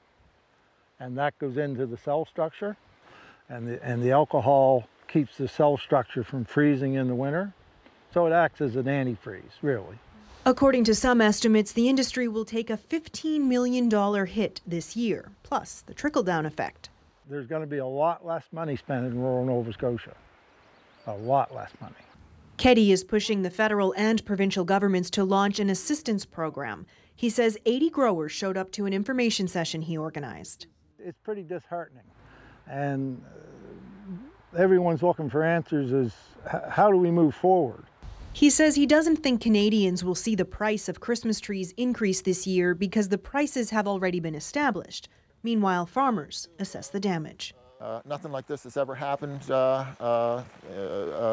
[SPEAKER 15] and that goes into the cell structure, and the alcohol keeps the cell structure from freezing in the winter, so it acts as an antifreeze, really.
[SPEAKER 13] According to some estimates, the industry will take a $15 million hit this year, plus the trickle-down effect.
[SPEAKER 15] There's going to be a lot less money spent in rural Nova Scotia. A lot less money.
[SPEAKER 13] Keddy is pushing the federal and provincial governments to launch an assistance program. He says 80 growers showed up to an information session he organized.
[SPEAKER 15] It's pretty disheartening, and everyone's looking for answers as how do we move forward?
[SPEAKER 13] He says he doesn't think Canadians will see the price of Christmas trees increase this year because the prices have already been established. Meanwhile, farmers assess the damage.
[SPEAKER 6] Nothing like this has ever happened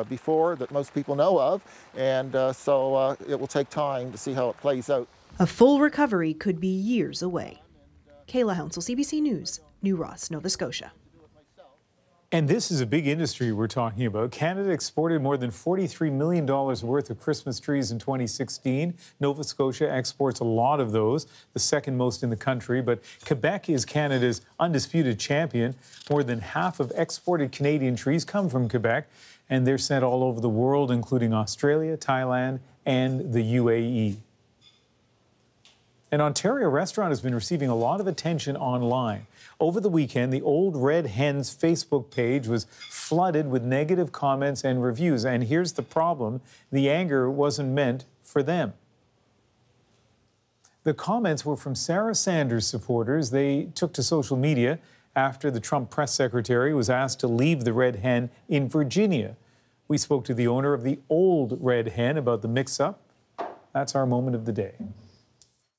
[SPEAKER 6] before that most people know of, and so it will take time to see how it plays out.
[SPEAKER 13] A full recovery could be years away. Kayla Hounsell, CBC News, New Ross, Nova Scotia.
[SPEAKER 2] And this is a big industry we're talking about. Canada exported more than $43 million worth of Christmas trees in 2016. Nova Scotia exports a lot of those, the second most in the country. But Quebec is Canada's undisputed champion. More than half of exported Canadian trees come from Quebec, and they're sent all over the world, including Australia, Thailand, and the UAE. An Ontario restaurant has been receiving a lot of attention online. Over the weekend, the Old Red Hen's Facebook page was flooded with negative comments and reviews. And here's the problem: the anger wasn't meant for them. The comments were from Sarah Sanders supporters. They took to social media after the Trump press secretary was asked to leave the Red Hen in Virginia. We spoke to the owner of the Old Red Hen about the mix-up. That's our moment of the day.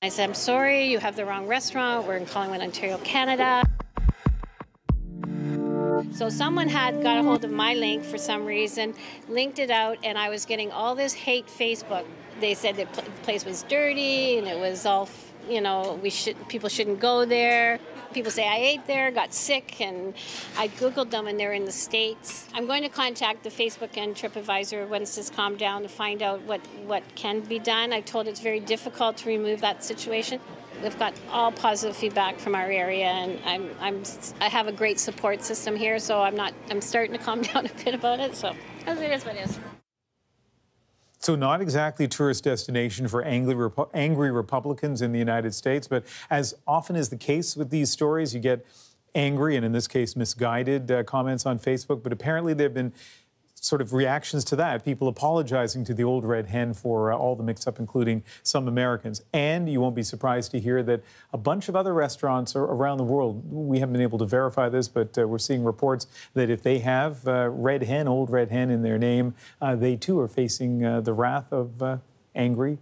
[SPEAKER 16] I said, I'm sorry, you have the wrong restaurant. We're in Collingwood, Ontario, Canada. So someone had got a hold of my link for some reason, linked it out, and I was getting all this hate Facebook. They said the place was dirty and it was all, you know, people shouldn't go there. People say I ate there, got sick, and I Googled them and they're in the States. I'm going to contact the Facebook and TripAdvisor once this calmed down to find out what can be done. I told it's very difficult to remove that situation. We've got all positive feedback from our area, and I have a great support system here, so I'm starting to calm down a bit about it, so it is what it is.
[SPEAKER 2] So not exactly a tourist destination for angry Republicans in the United States, but as often is the case with these stories, you get angry, and in this case, misguided comments on Facebook. But apparently there have been sort of reactions to that, people apologizing to the Old Red Hen for all the mix-up, including some Americans. And you won't be surprised to hear that a bunch of other restaurants around the world, we haven't been able to verify this, but we're seeing reports that if they have Red Hen, Old Red Hen in their name, they too are facing the wrath of angry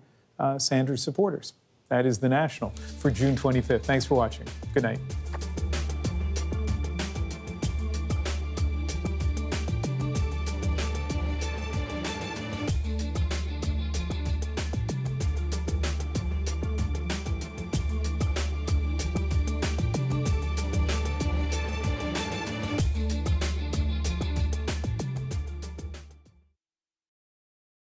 [SPEAKER 2] Sanders supporters. That is The National for June 25th. Thanks for watching. Good night.